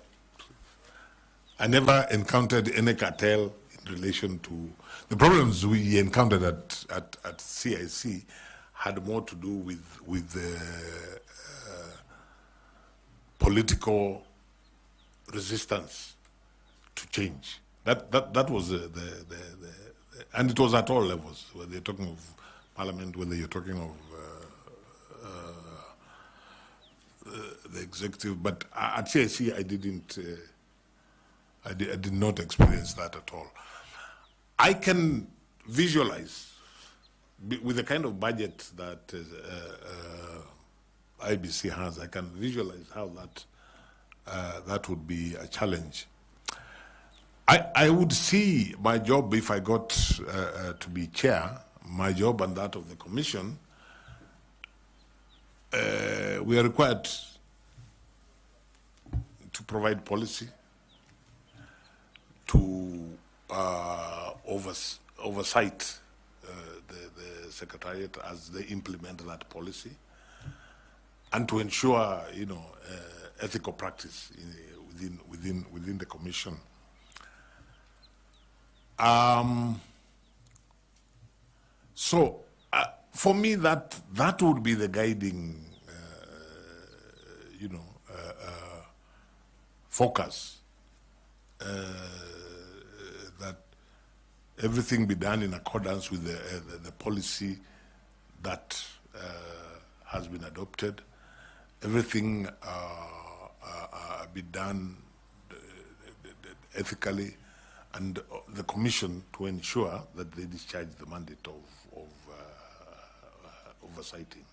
I never encountered any cartel in relation to the problems we encountered at CIC. Had more to do with the political resistance to change. That was and it was at all levels. Whether you're talking of Parliament, whether you're talking of the executive, but at CIC I didn't. I did not experience that at all. I can visualize, with the kind of budget that IEBC has, I can visualize how that would be a challenge. I would see my job, if I got to be chair, my job and that of the commission, we are required to provide policy, to oversight the Secretariat as they implement that policy, and to ensure, ethical practice within the commission. So for me, that would be the guiding, focus. That everything be done in accordance with the policy that has been adopted. Everything be done ethically, and the commission to ensure that they discharge the mandate of oversighting.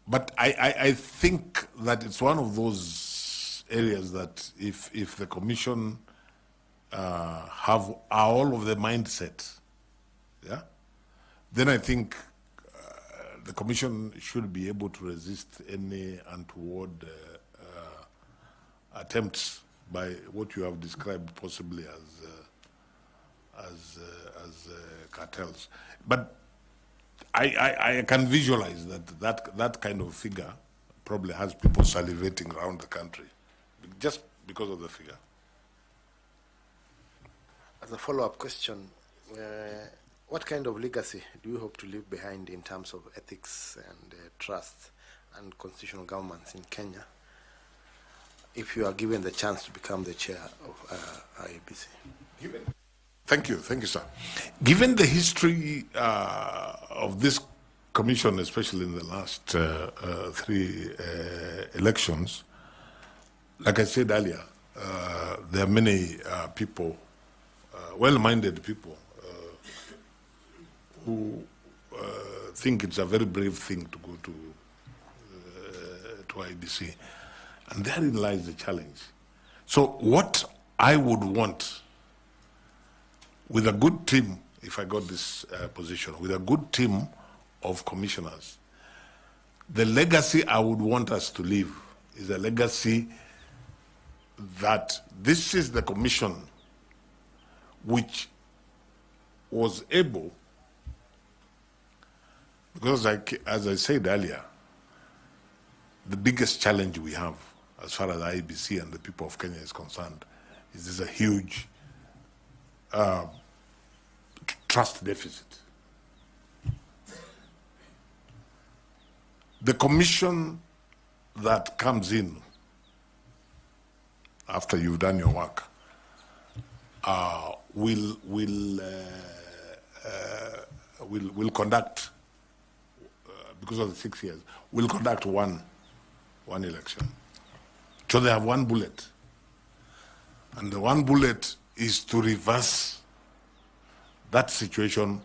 But I think that it's one of those areas that if the commission are all of the mindset, yeah, then I think the commission should be able to resist any untoward attempts by what you have described possibly as cartels. But I can visualize that kind of figure probably has people salivating around the country just because of the figure. As a follow-up question, what kind of legacy do you hope to leave behind in terms of ethics and trust and constitutional governance in Kenya if you are given the chance to become the chair of IEBC? Thank you, sir. Given the history of this commission, especially in the last 3 elections, like I said earlier, there are many people, well-minded people, who think it's a very brave thing to go to IEBC, and therein lies the challenge. So what I would want, with a good team, if I got this position, with a good team of commissioners, the legacy I would want us to leave is a legacy that this is the commission which was able, because as I said earlier, the biggest challenge we have as far as IEBC and the people of Kenya is concerned is there's a huge trust deficit. The commission that comes in after you've done your work will conduct, because of the 6 years, will conduct one election. So they have one bullet, and the one bullet is to reverse that situation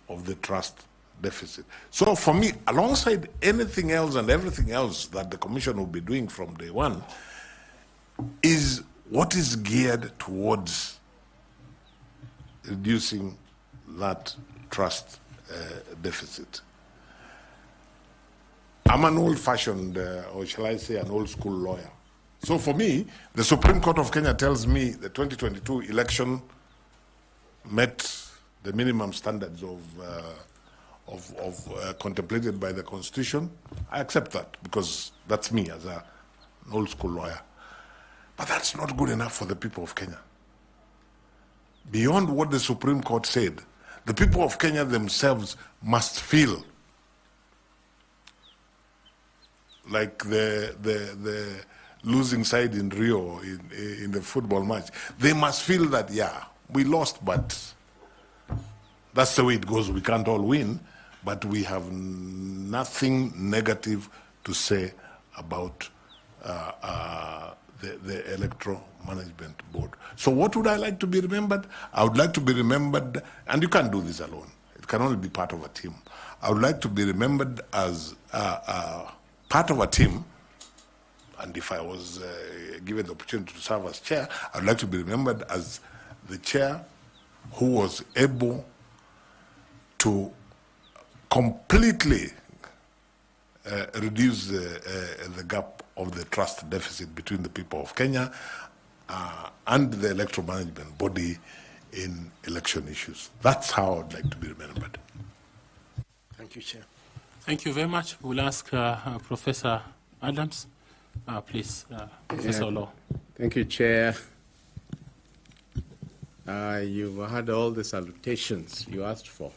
of the trust deficit. So for me, alongside anything else and everything else that the commission will be doing from day one, is what is geared towards reducing that trust deficit. I'm an old-fashioned, or shall I say an old-school lawyer. So for me, the Supreme Court of Kenya tells me the 2022 election met the minimum standards contemplated by the Constitution. I accept that because that's me as an old-school lawyer. But that's not good enough for the people of Kenya. Beyond what the Supreme Court said, the people of Kenya themselves must feel like the losing side in Rio in the football match. They must feel that, yeah, we lost, but that's the way it goes. We can't all win, but we have nothing negative to say about the Electoral Management Board. So what would I like to be remembered? I would like to be remembered, and you can't do this alone. It can only be part of a team. I would like to be remembered as part of a team and if I was given the opportunity to serve as chair, I'd like to be remembered as the chair who was able to completely reduce the gap of the trust deficit between the people of Kenya and the electoral management body in election issues. That's how I'd like to be remembered. Thank you, Chair. Thank you very much. We'll ask Professor Adams. Please, Professor Olo. Thank you, Chair. You've had all the salutations you asked for.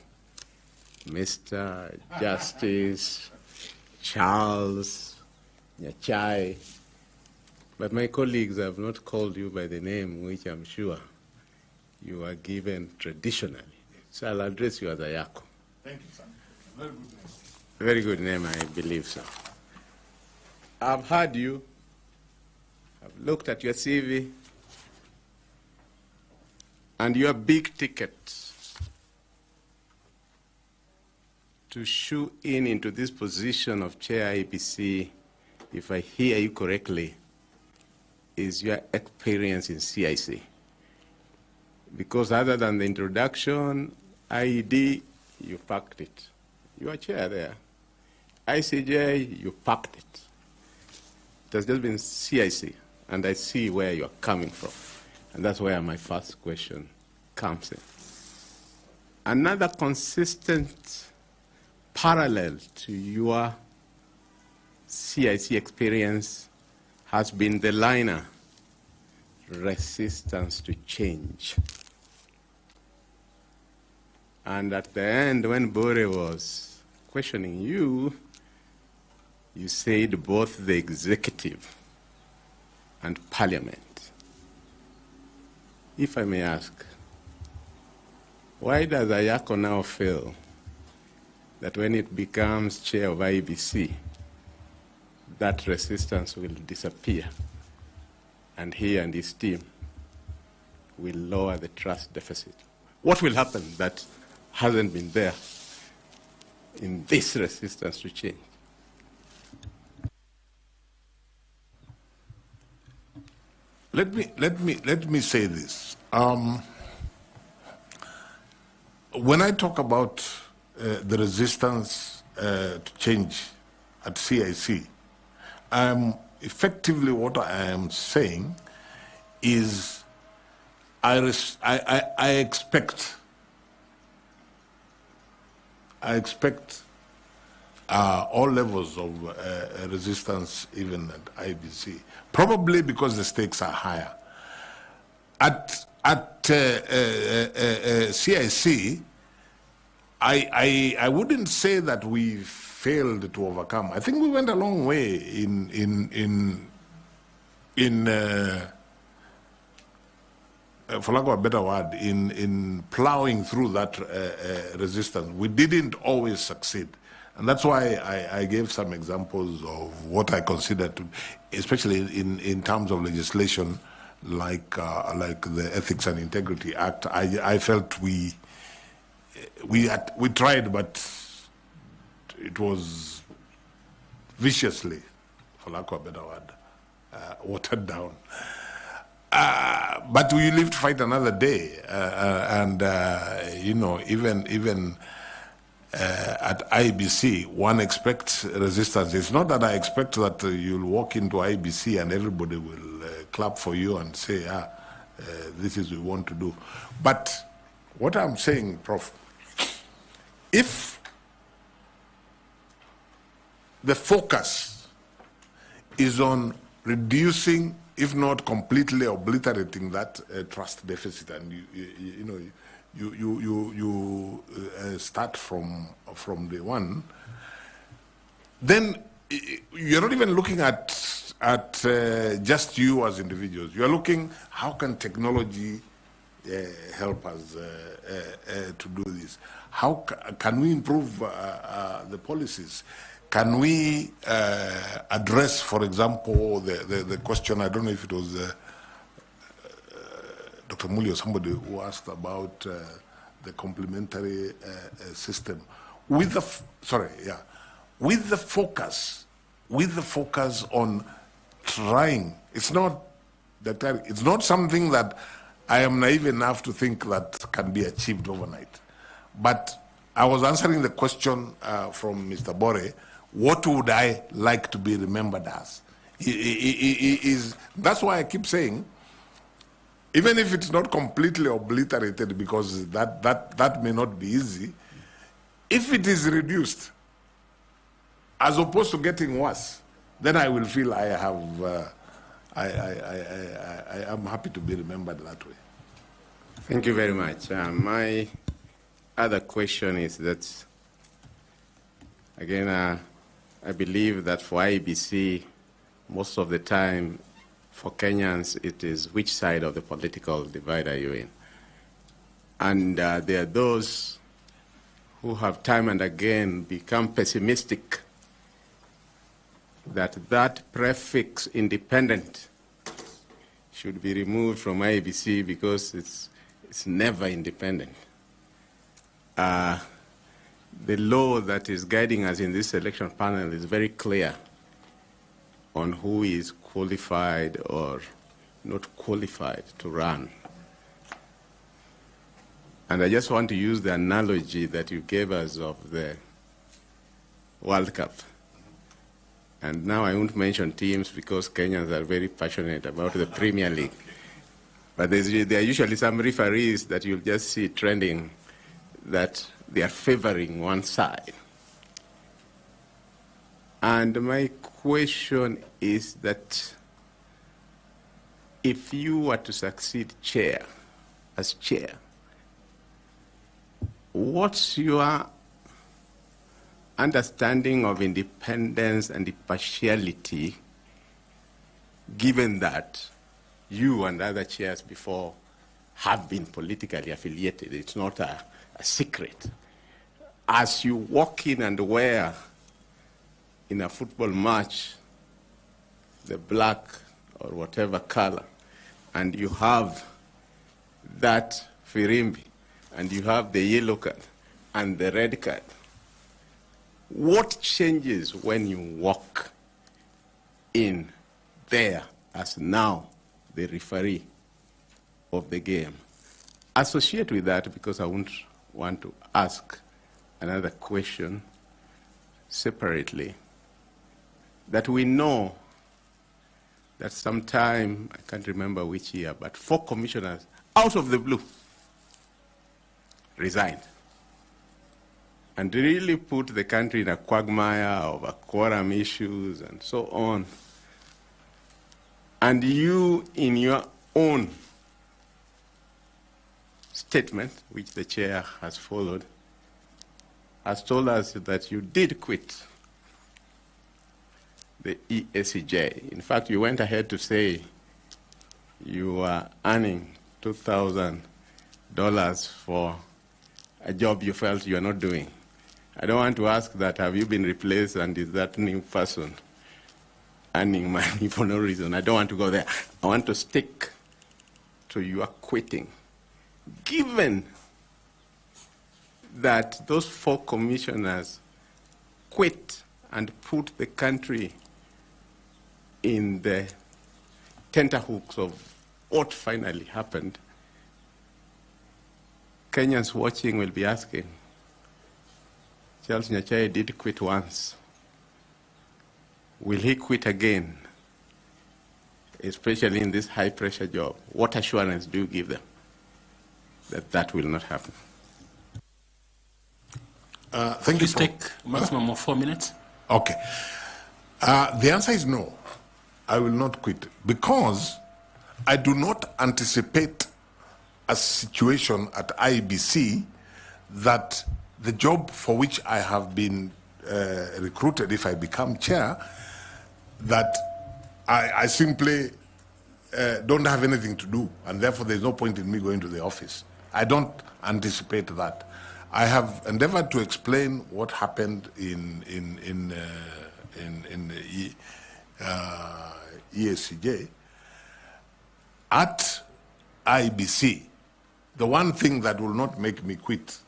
Mr. Justice, Charles, Nyachai. But my colleagues have not called you by the name which I'm sure you are given traditionally. So I'll address you as Ayako. Thank you, sir. Very good name. Very good name, I believe so. I've heard you. I've looked at your CV. And your big ticket to shoe in into this position of Chair IEBC, if I hear you correctly, is your experience in CIC. Because other than the introduction, IED, you packed it. You are chair there. ICJ, you packed it. It has just been CIC, and I see where you are coming from. And that's where my first question comes in. Another consistent parallel to your CIC experience has been the liner, resistance to change. And at the end, when Bore was questioning you, you said both the executive and parliament. If I may ask, why does Ayako now feel that when it becomes chair of IEBC, that resistance will disappear and he and his team will lower the trust deficit? What will happen that hasn't been there in this resistance to change? Let me say this. When I talk about the resistance to change at CIC, effectively what I am saying is I expect all levels of resistance even at IEBC, probably because the stakes are higher. At CIC, I wouldn't say that we failed to overcome. I think we went a long way in for lack of a better word, in plowing through that resistance. We didn't always succeed. And that's why I gave some examples of what I consider to, especially in terms of legislation like the Ethics and Integrity Act. I felt we tried, but it was viciously, for lack of a better word, watered down. But we live to fight another day, and you know, even at IEBC, one expects resistance. It's not that I expect that you'll walk into IEBC and everybody will clap for you and say, this is what we want to do. But what I'm saying, Prof, if the focus is on reducing, if not completely obliterating that trust deficit, and you start from day one, then you're not even looking at just you as individuals. You're looking, how can technology help us to do this? How can we improve the policies? Can we address, for example, the question, I don't know if it was Dr. Muli or somebody who asked about the complementary system. With the focus on trying. It's not something that I am naive enough to think that can be achieved overnight. But I was answering the question from Mr. Bore, what would I like to be remembered as? That's why I keep saying, even if it's not completely obliterated, because that may not be easy, if it is reduced, as opposed to getting worse, then I will feel I am happy to be remembered that way. Thank you very much. My other question is that, again, I believe that for IEBC, most of the time, for Kenyans, it is which side of the political divide are you in? And there are those who have time and again become pessimistic that prefix independent should be removed from IEBC because it's never independent. The law that is guiding us in this election panel is very clear on who is qualified or not qualified to run. And I just want to use the analogy that you gave us of the World Cup. And now I won't mention teams because Kenyans are very passionate about the Premier League. But there are usually some referees that you'll just see trending that they are favoring one side. And my question is that if you were to succeed as chair, what's your understanding of independence and impartiality, given that you and other chairs before have been politically affiliated? It's not a secret. As you walk in and wear in a football match the black or whatever color, and you have that firimbi, and you have the yellow card and the red card, what changes when you walk in there as now the referee of the game? Associate with that, because I won't want to ask another question separately, that we know that sometime, I can't remember which year, but 4 commissioners out of the blue resigned and really put the country in a quagmire over quorum issues and so on. And you, in your own statement, which the chair has followed, has told us that you did quit the ESCJ. In fact, you went ahead to say you were earning $2,000 for a job you felt you are not doing. I don't want to ask that, have you been replaced and is that new person earning money for no reason? I don't want to go there. I want to stick to your quitting. Given that those 4 commissioners quit and put the country in the tenterhooks of what finally happened, Kenyans watching will be asking, Charles Nyachae did quit once. Will he quit again, especially in this high-pressure job? What assurance do you give them that that will not happen? Thank you. Please take maximum of 4 minutes. Okay. The answer is no. I will not quit, because I do not anticipate a situation at IEBC that the job for which I have been recruited, if I become chair, that I simply don't have anything to do, and therefore there's no point in me going to the office. I don't anticipate that. I have endeavored to explain what happened in the ESCJ. At IEBC, the one thing that will not make me quit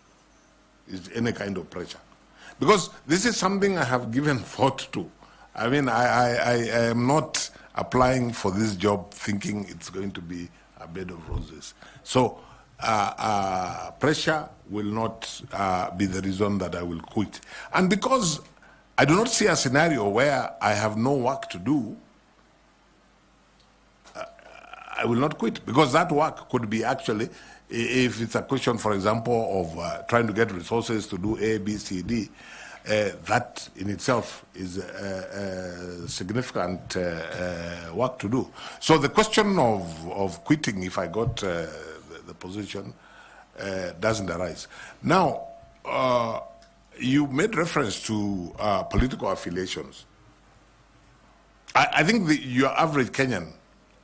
is any kind of pressure. Because this is something I have given thought to. I mean, I am not applying for this job thinking it's going to be a bed of roses. So pressure will not be the reason that I will quit. And because I do not see a scenario where I have no work to do, I will not quit, because that work could be actually, if it's a question, for example, of trying to get resources to do A, B, C, D, that in itself is significant work to do. So the question of quitting, if I got the position, doesn't arise. Now, you made reference to political affiliations. I think your average Kenyan,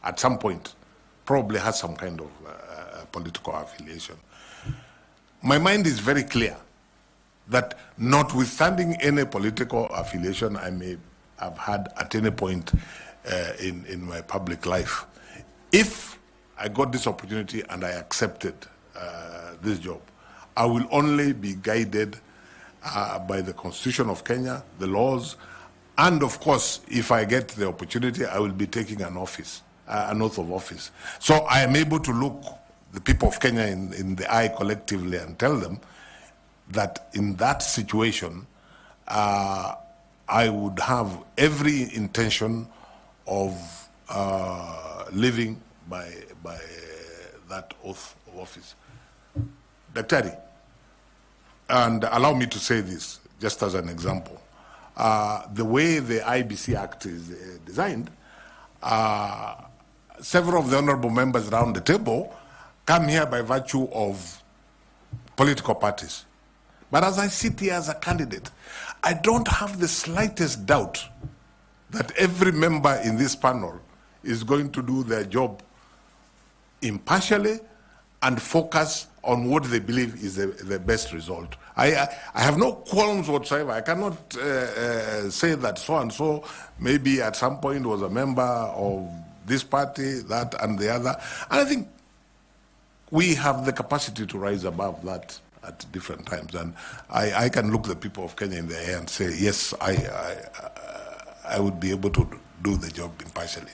at some point, probably has some kind of political affiliation. My mind is very clear that notwithstanding any political affiliation I may have had at any point in my public life, if I got this opportunity and I accepted this job, I will only be guided by the Constitution of Kenya, the laws, and of course, if I get the opportunity, I will be taking an office, an oath of office. So I am able to look the people of Kenya in the eye collectively and tell them that in that situation, I would have every intention of living by that oath of office. Daktari, and allow me to say this just as an example. The way the IEBC Act is designed, several of the honorable members around the table come here by virtue of political parties. But as I sit here as a candidate, I don't have the slightest doubt that every member in this panel is going to do their job impartially and focus on what they believe is the best result. I have no qualms whatsoever. I cannot say that so-and-so maybe at some point was a member of this party, that and the other. And I think we have the capacity to rise above that at different times. And I can look the people of Kenya in the eye and say, yes, I would be able to do the job impartially.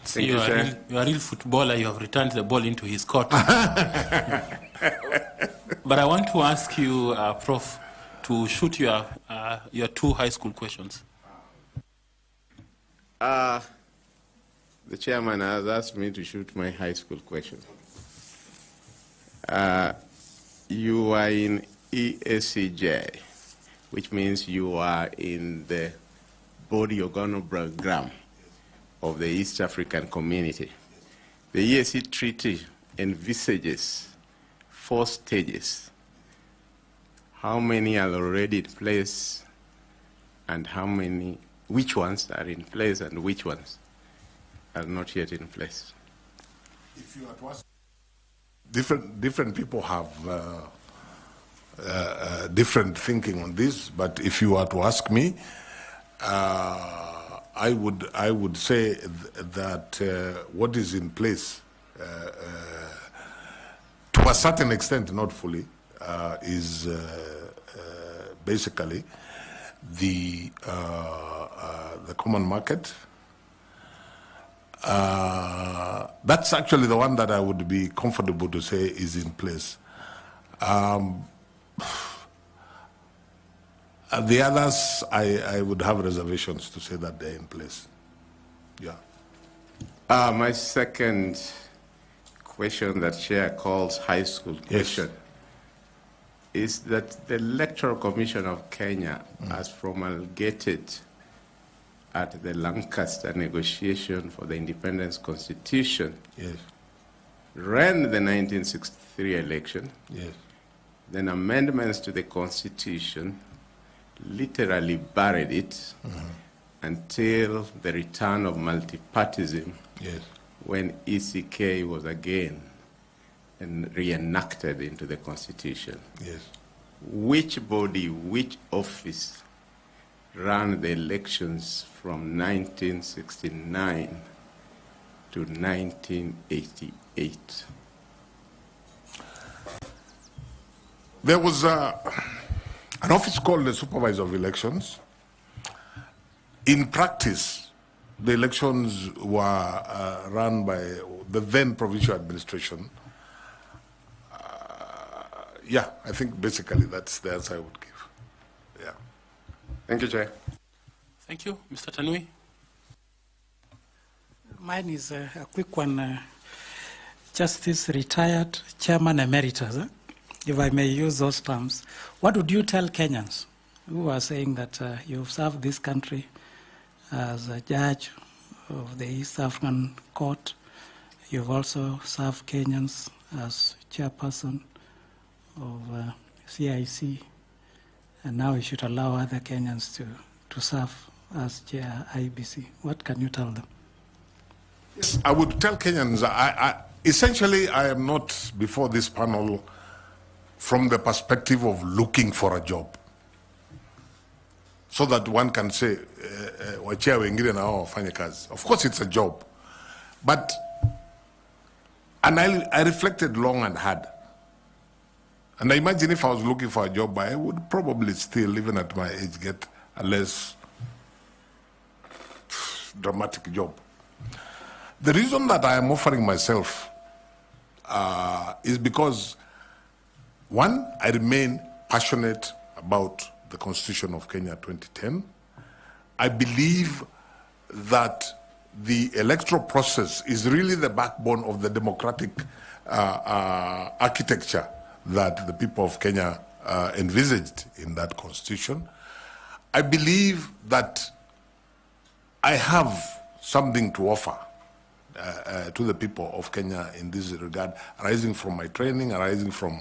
So you are a real footballer. You have returned the ball into his court. But I want to ask you, Prof, to shoot your two high school questions. The chairman has asked me to shoot my high school question. You are in ESCJ, which means you are in the body organogram of the East African community. The ESC Treaty envisages 4 stages. How many are already in place, and which ones are in place and which ones are not yet in place? If you are to ask, different people have different thinking on this, but if you are to ask me, I would say that what is in place, to a certain extent, not fully, is basically the common market. That's actually the one that I would be comfortable to say is in place. The others, I would have reservations to say that they're in place. Yeah. My second question that Chair calls high school question is that the Electoral Commission of Kenya has promulgated at the Lancaster negotiation for the Independence Constitution, ran the 1963 election, then amendments to the Constitution literally buried it until the return of multipartism, when ECK was again reenacted into the Constitution. Which body, which office ran the elections from 1969 to 1988? There was an office called the Supervisor of Elections. In practice, the elections were run by the then provincial administration. Yeah, I think basically that's the answer I would give. Yeah. Thank you, Chair. Thank you. Mr. Tanui? Mine is a quick one. Justice retired Chairman Emeritus, if I may use those terms. What would you tell Kenyans who are saying that you've served this country as a judge of the East African Court? You've also served Kenyans as chairperson of CIC, and now you should allow other Kenyans to serve as chair IEBC. What can you tell them? Yes, I would tell Kenyans, essentially I am not before this panel from the perspective of looking for a job, so that one can say, wachia wengine na hao wafanye kazi. Of course it's a job, but, and I reflected long and hard. And I imagine if I was looking for a job, I would probably still, even at my age, get a less dramatic job. The reason that I am offering myself is because, one, I remain passionate about the Constitution of Kenya 2010. I believe that the electoral process is really the backbone of the democratic architecture that the people of Kenya envisaged in that constitution. I believe that I have something to offer to the people of Kenya in this regard, arising from my training, arising from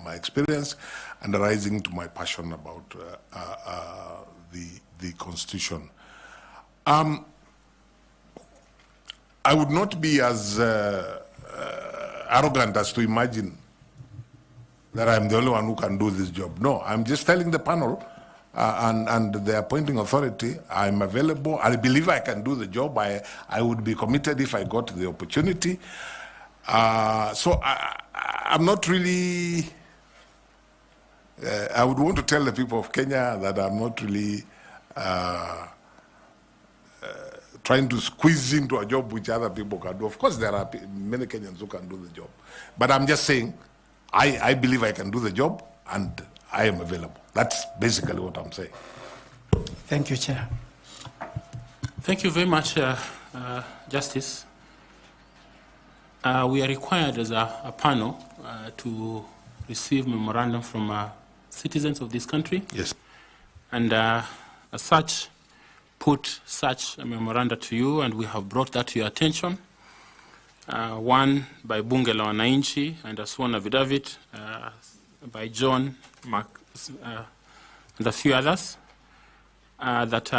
my experience, and arising to my passion about the constitution. I would not be as arrogant as to imagine that I'm the only one who can do this job. No, I'm just telling the panel and the appointing authority, I'm available. I believe I can do the job. I would be committed if I got the opportunity. So I'm not really, I would want to tell the people of Kenya that I'm not really trying to squeeze into a job which other people can do. Of course, there are many Kenyans who can do the job. But I'm just saying, I believe I can do the job, and I am available. That's basically what I'm saying. Thank you, Chair. Thank you very much, Justice. We are required as a panel to receive memorandum from citizens of this country. Yes. And as such, put such a memoranda to you, and we have brought that to your attention. One by Bunge la Wananchi and a sworn affidavit by John Mark, and a few others that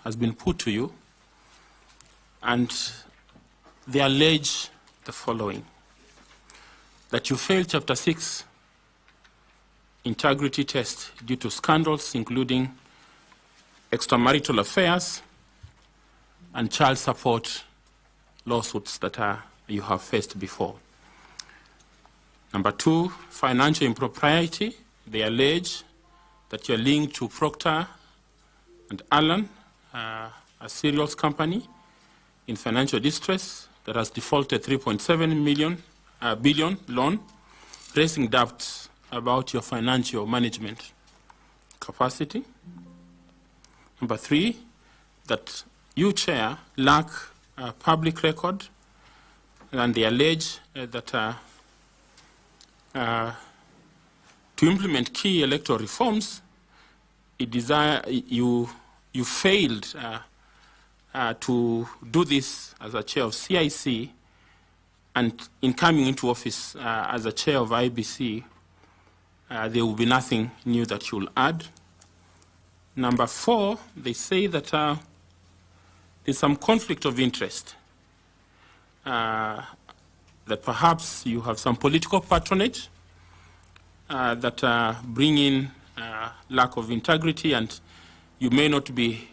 has been put to you, and they allege the following: that you failed Chapter 6 integrity test due to scandals including extramarital affairs and child support lawsuits that you have faced before. Number 2, financial impropriety. They allege that you're linked to Procter and Allen, a cereals company in financial distress that has defaulted 3.7 billion loan, raising doubts about your financial management capacity. Number 3, that you, Chair, lack a public record, and they allege that to implement key electoral reforms, you failed to do this as a chair of CIC, and in coming into office as a chair of IEBC, there will be nothing new that you'll add. Number 4, they say that there's some conflict of interest, that perhaps you have some political patronage that bring in lack of integrity, and you may not be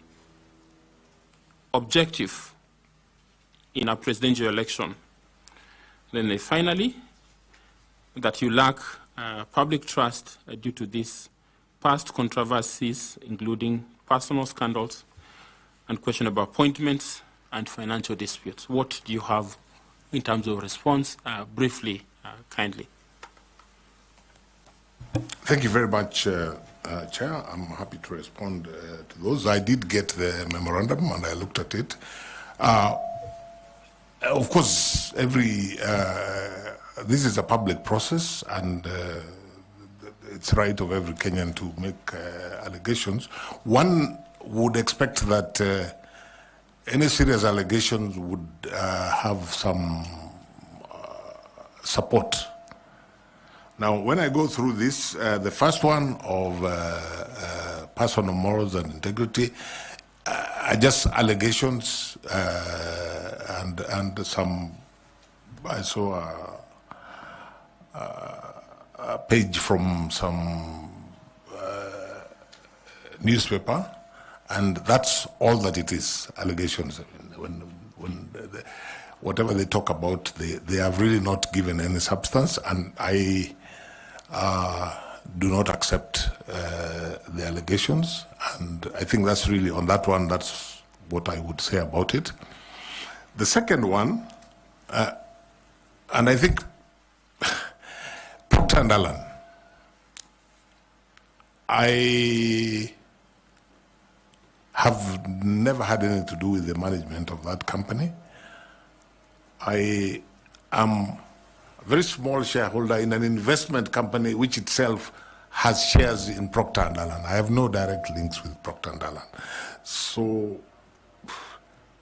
objective in a presidential election. Then finally, that you lack public trust due to these past controversies, including personal scandals and question about appointments and financial disputes. What do you have in terms of response? Briefly, kindly. Thank you very much, Chair. I'm happy to respond to those. I did get the memorandum and I looked at it. Of course, this is a public process, and it's right of every Kenyan to make allegations. One would expect that any serious allegations would have some support. Now, when I go through this, the first one of personal morals and integrity are just allegations and some. I saw a page from some newspaper, and that's all that it is, allegations. Whatever they talk about, they have really not given any substance, and I do not accept the allegations, and I think that's really, on that one, that's what I would say about it. The second one, and I think Procter & Allen, I have never had anything to do with the management of that company. I am a very small shareholder in an investment company which itself has shares in Procter & Allen. I have no direct links with Procter & Allen. So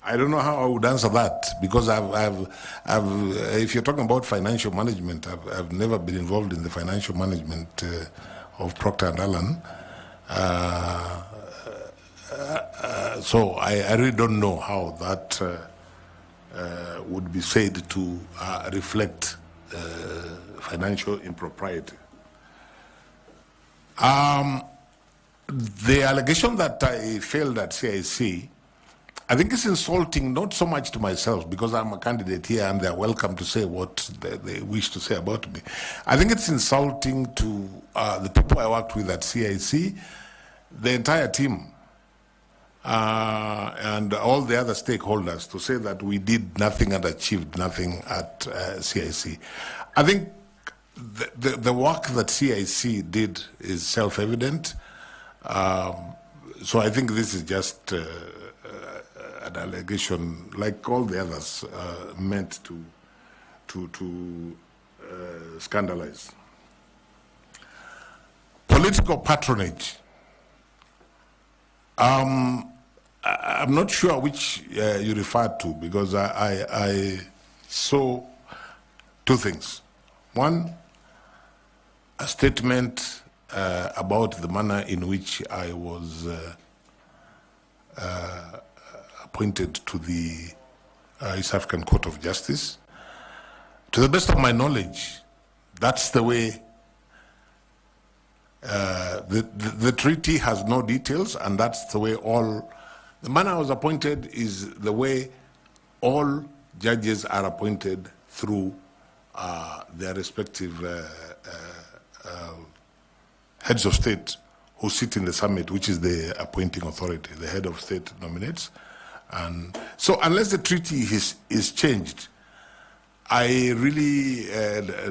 I don't know how I would answer that, because if you're talking about financial management, I've never been involved in the financial management of Procter & Allen. So I really don't know how that would be said to reflect financial impropriety. The allegation that I failed at CIC, I think it's insulting, not so much to myself, because I'm a candidate here and they're welcome to say what they wish to say about me. I think it's insulting to the people I worked with at CIC, the entire team, and all the other stakeholders, to say that we did nothing and achieved nothing at CIC. I think the work that CIC did is self-evident. So I think this is just an allegation, like all the others, meant to scandalize. Political patronage. I'm not sure which you referred to, because I saw two things. One, a statement about the manner in which I was appointed to the East African Court of Justice. To the best of my knowledge, that's the way. The treaty has no details, and that's the way the manner I was appointed is the way all judges are appointed through their respective heads of state who sit in the summit, which is the appointing authority. The head of state nominates. And so unless the treaty is changed, I really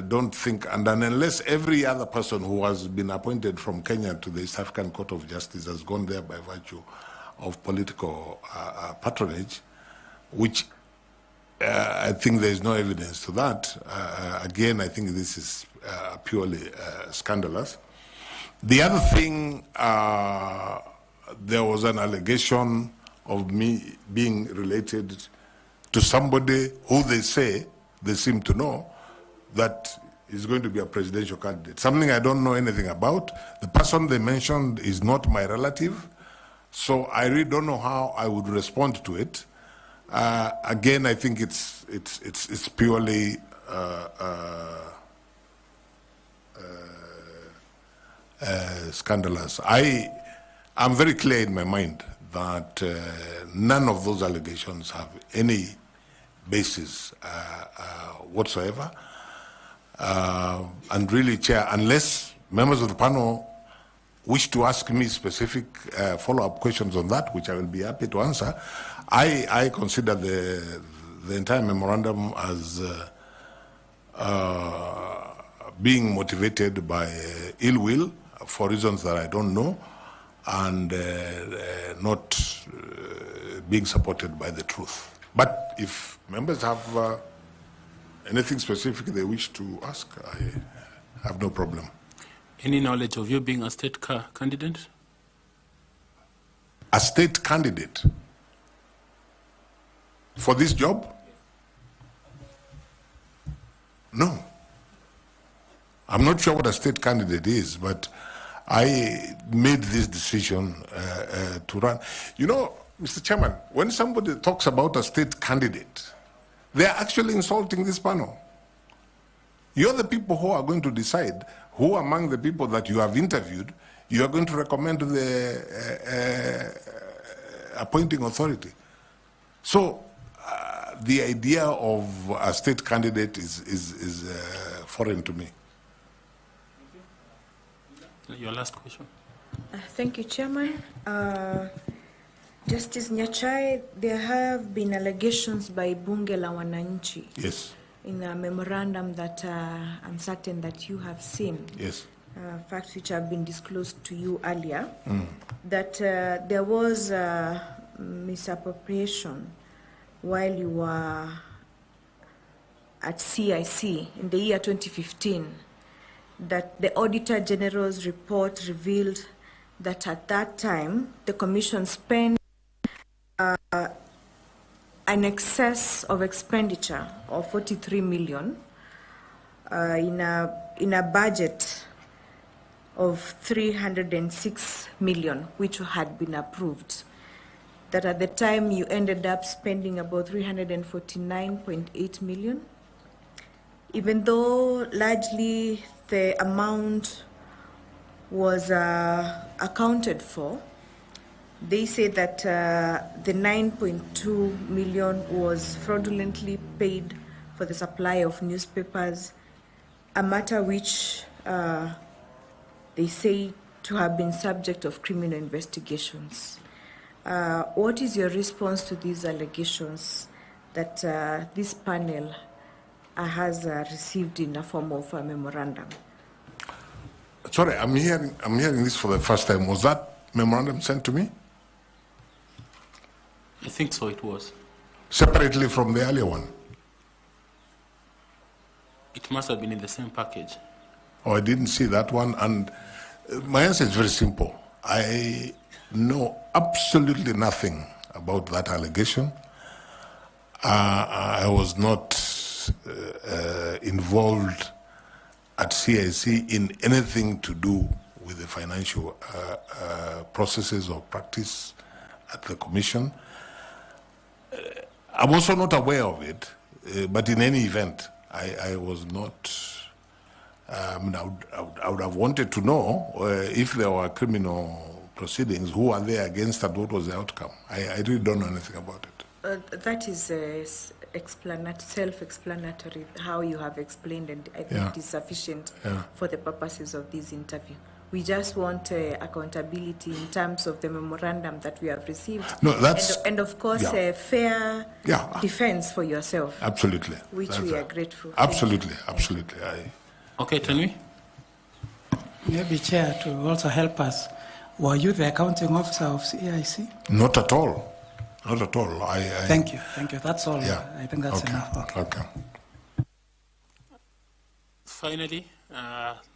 don't think, and unless every other person who has been appointed from Kenya to the East African Court of Justice has gone there by virtue of political patronage, which I think there is no evidence to that. Again, I think this is purely scandalous. The other thing, there was an allegation of me being related to somebody who they seem to know that is going to be a presidential candidate. Something I don't know anything about. The person they mentioned is not my relative, so I really don't know how I would respond to it. Again, I think it's purely scandalous. I'm very clear in my mind that none of those allegations have any basis whatsoever. And really, Chair, unless members of the panel wish to ask me specific follow-up questions on that, which I will be happy to answer, I consider the entire memorandum as being motivated by ill will for reasons that I don't know, and not being supported by the truth. But if members have anything specific they wish to ask, I have no problem. Any knowledge of you being a state candidate? A state candidate for this job? No. I'm not sure what a state candidate is, but I made this decision to run. You know, Mr. Chairman, when somebody talks about a state candidate, they are actually insulting this panel. You're the people who are going to decide who among the people that you have interviewed you are going to recommend to the appointing authority. So the idea of a state candidate is foreign to me. Your last question. Thank you, Chairman. Justice Nyachai, there have been allegations by Bunge la Wananchi. Yes. In a memorandum that I'm certain that you have seen. Yes. Facts which have been disclosed to you earlier, that there was misappropriation while you were at CIC in the year 2015, that the Auditor General's report revealed that at that time the Commission spent an excess of expenditure of 43 million in a budget of 306 million, which had been approved. That at the time you ended up spending about 349.8 million. Even though largely the amount was accounted for, they say that the 9.2 million was fraudulently paid for the supply of newspapers, a matter which they say to have been subject of criminal investigations. What is your response to these allegations that this panel has received in the form of a memorandum? Sorry, I'm hearing this for the first time. Was that memorandum sent to me? I think so, it was. Separately from the earlier one? It must have been in the same package. Oh, I didn't see that one. And my answer is very simple. I know absolutely nothing about that allegation. I was not involved at CIC in anything to do with the financial processes or practice at the Commission. I'm also not aware of it, but in any event, I was not. I would have wanted to know if there were criminal proceedings, who are they against and what was the outcome. I really don't know anything about it. That is self-explanatory, how you have explained, and I think it is sufficient for the purposes of this interview. We just want accountability in terms of the memorandum that we have received. No, that's, and of course, a fair defense for yourself. Absolutely. Which we are grateful. Absolutely, absolutely. Okay, Tanwi? Maybe, Chair, to also help us, were you the accounting officer of CIC? Not at all. Not at all. Thank you. That's all. Yeah. I think that's enough. Okay. Finally,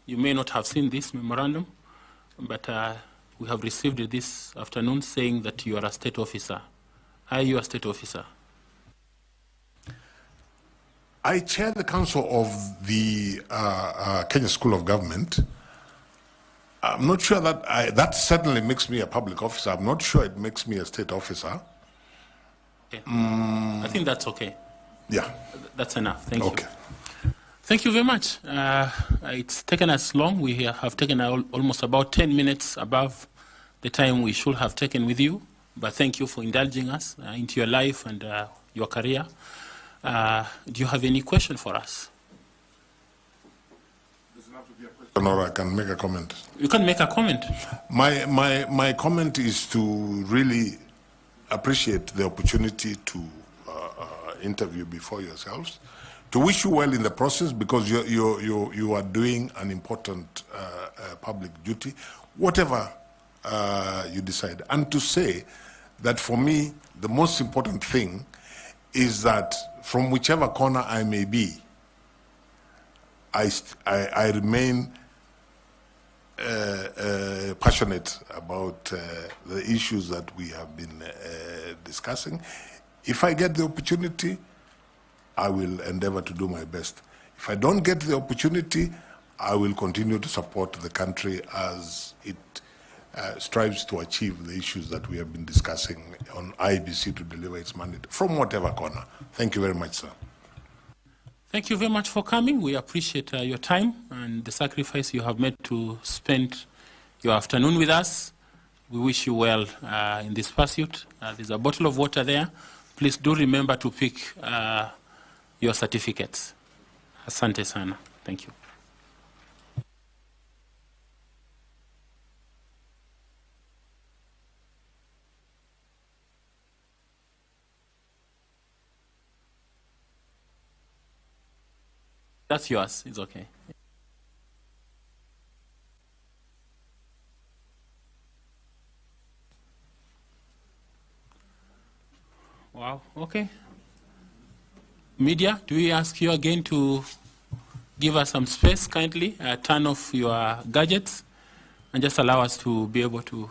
you may not have seen this memorandum, but we have received it this afternoon saying that you are a state officer. Are you a state officer? I chair the council of the Kenya School of Government. I'm not sure that that certainly makes me a public officer. I'm not sure it makes me a state officer. Okay. I think that's okay. Yeah. That's enough. Thank you. Okay. Thank you very much. It's taken us long. We have taken almost about 10 minutes above the time we should have taken with you. But thank you for indulging us into your life and your career. Do you have any question for us? Doesn't have to Or I can make a comment. You can make a comment. My comment is to really appreciate the opportunity to interview before yourselves, to wish you well in the process, because you are doing an important public duty, whatever you decide. And to say that for me, the most important thing is that from whichever corner I may be, I remain passionate about the issues that we have been discussing. If I get the opportunity, I will endeavor to do my best. If I don't get the opportunity, I will continue to support the country as it strives to achieve the issues that we have been discussing on IEBC to deliver its mandate from whatever corner. Thank you very much, sir. Thank you very much for coming. We appreciate your time and the sacrifice you have made to spend your afternoon with us. We wish you well in this pursuit. There's a bottle of water there. Please do remember to pick your certificates. Asante sana. Thank you. That's yours. It's okay. Wow. Okay. Media, do we ask you again to give us some space kindly, turn off your gadgets, and just allow us to be able to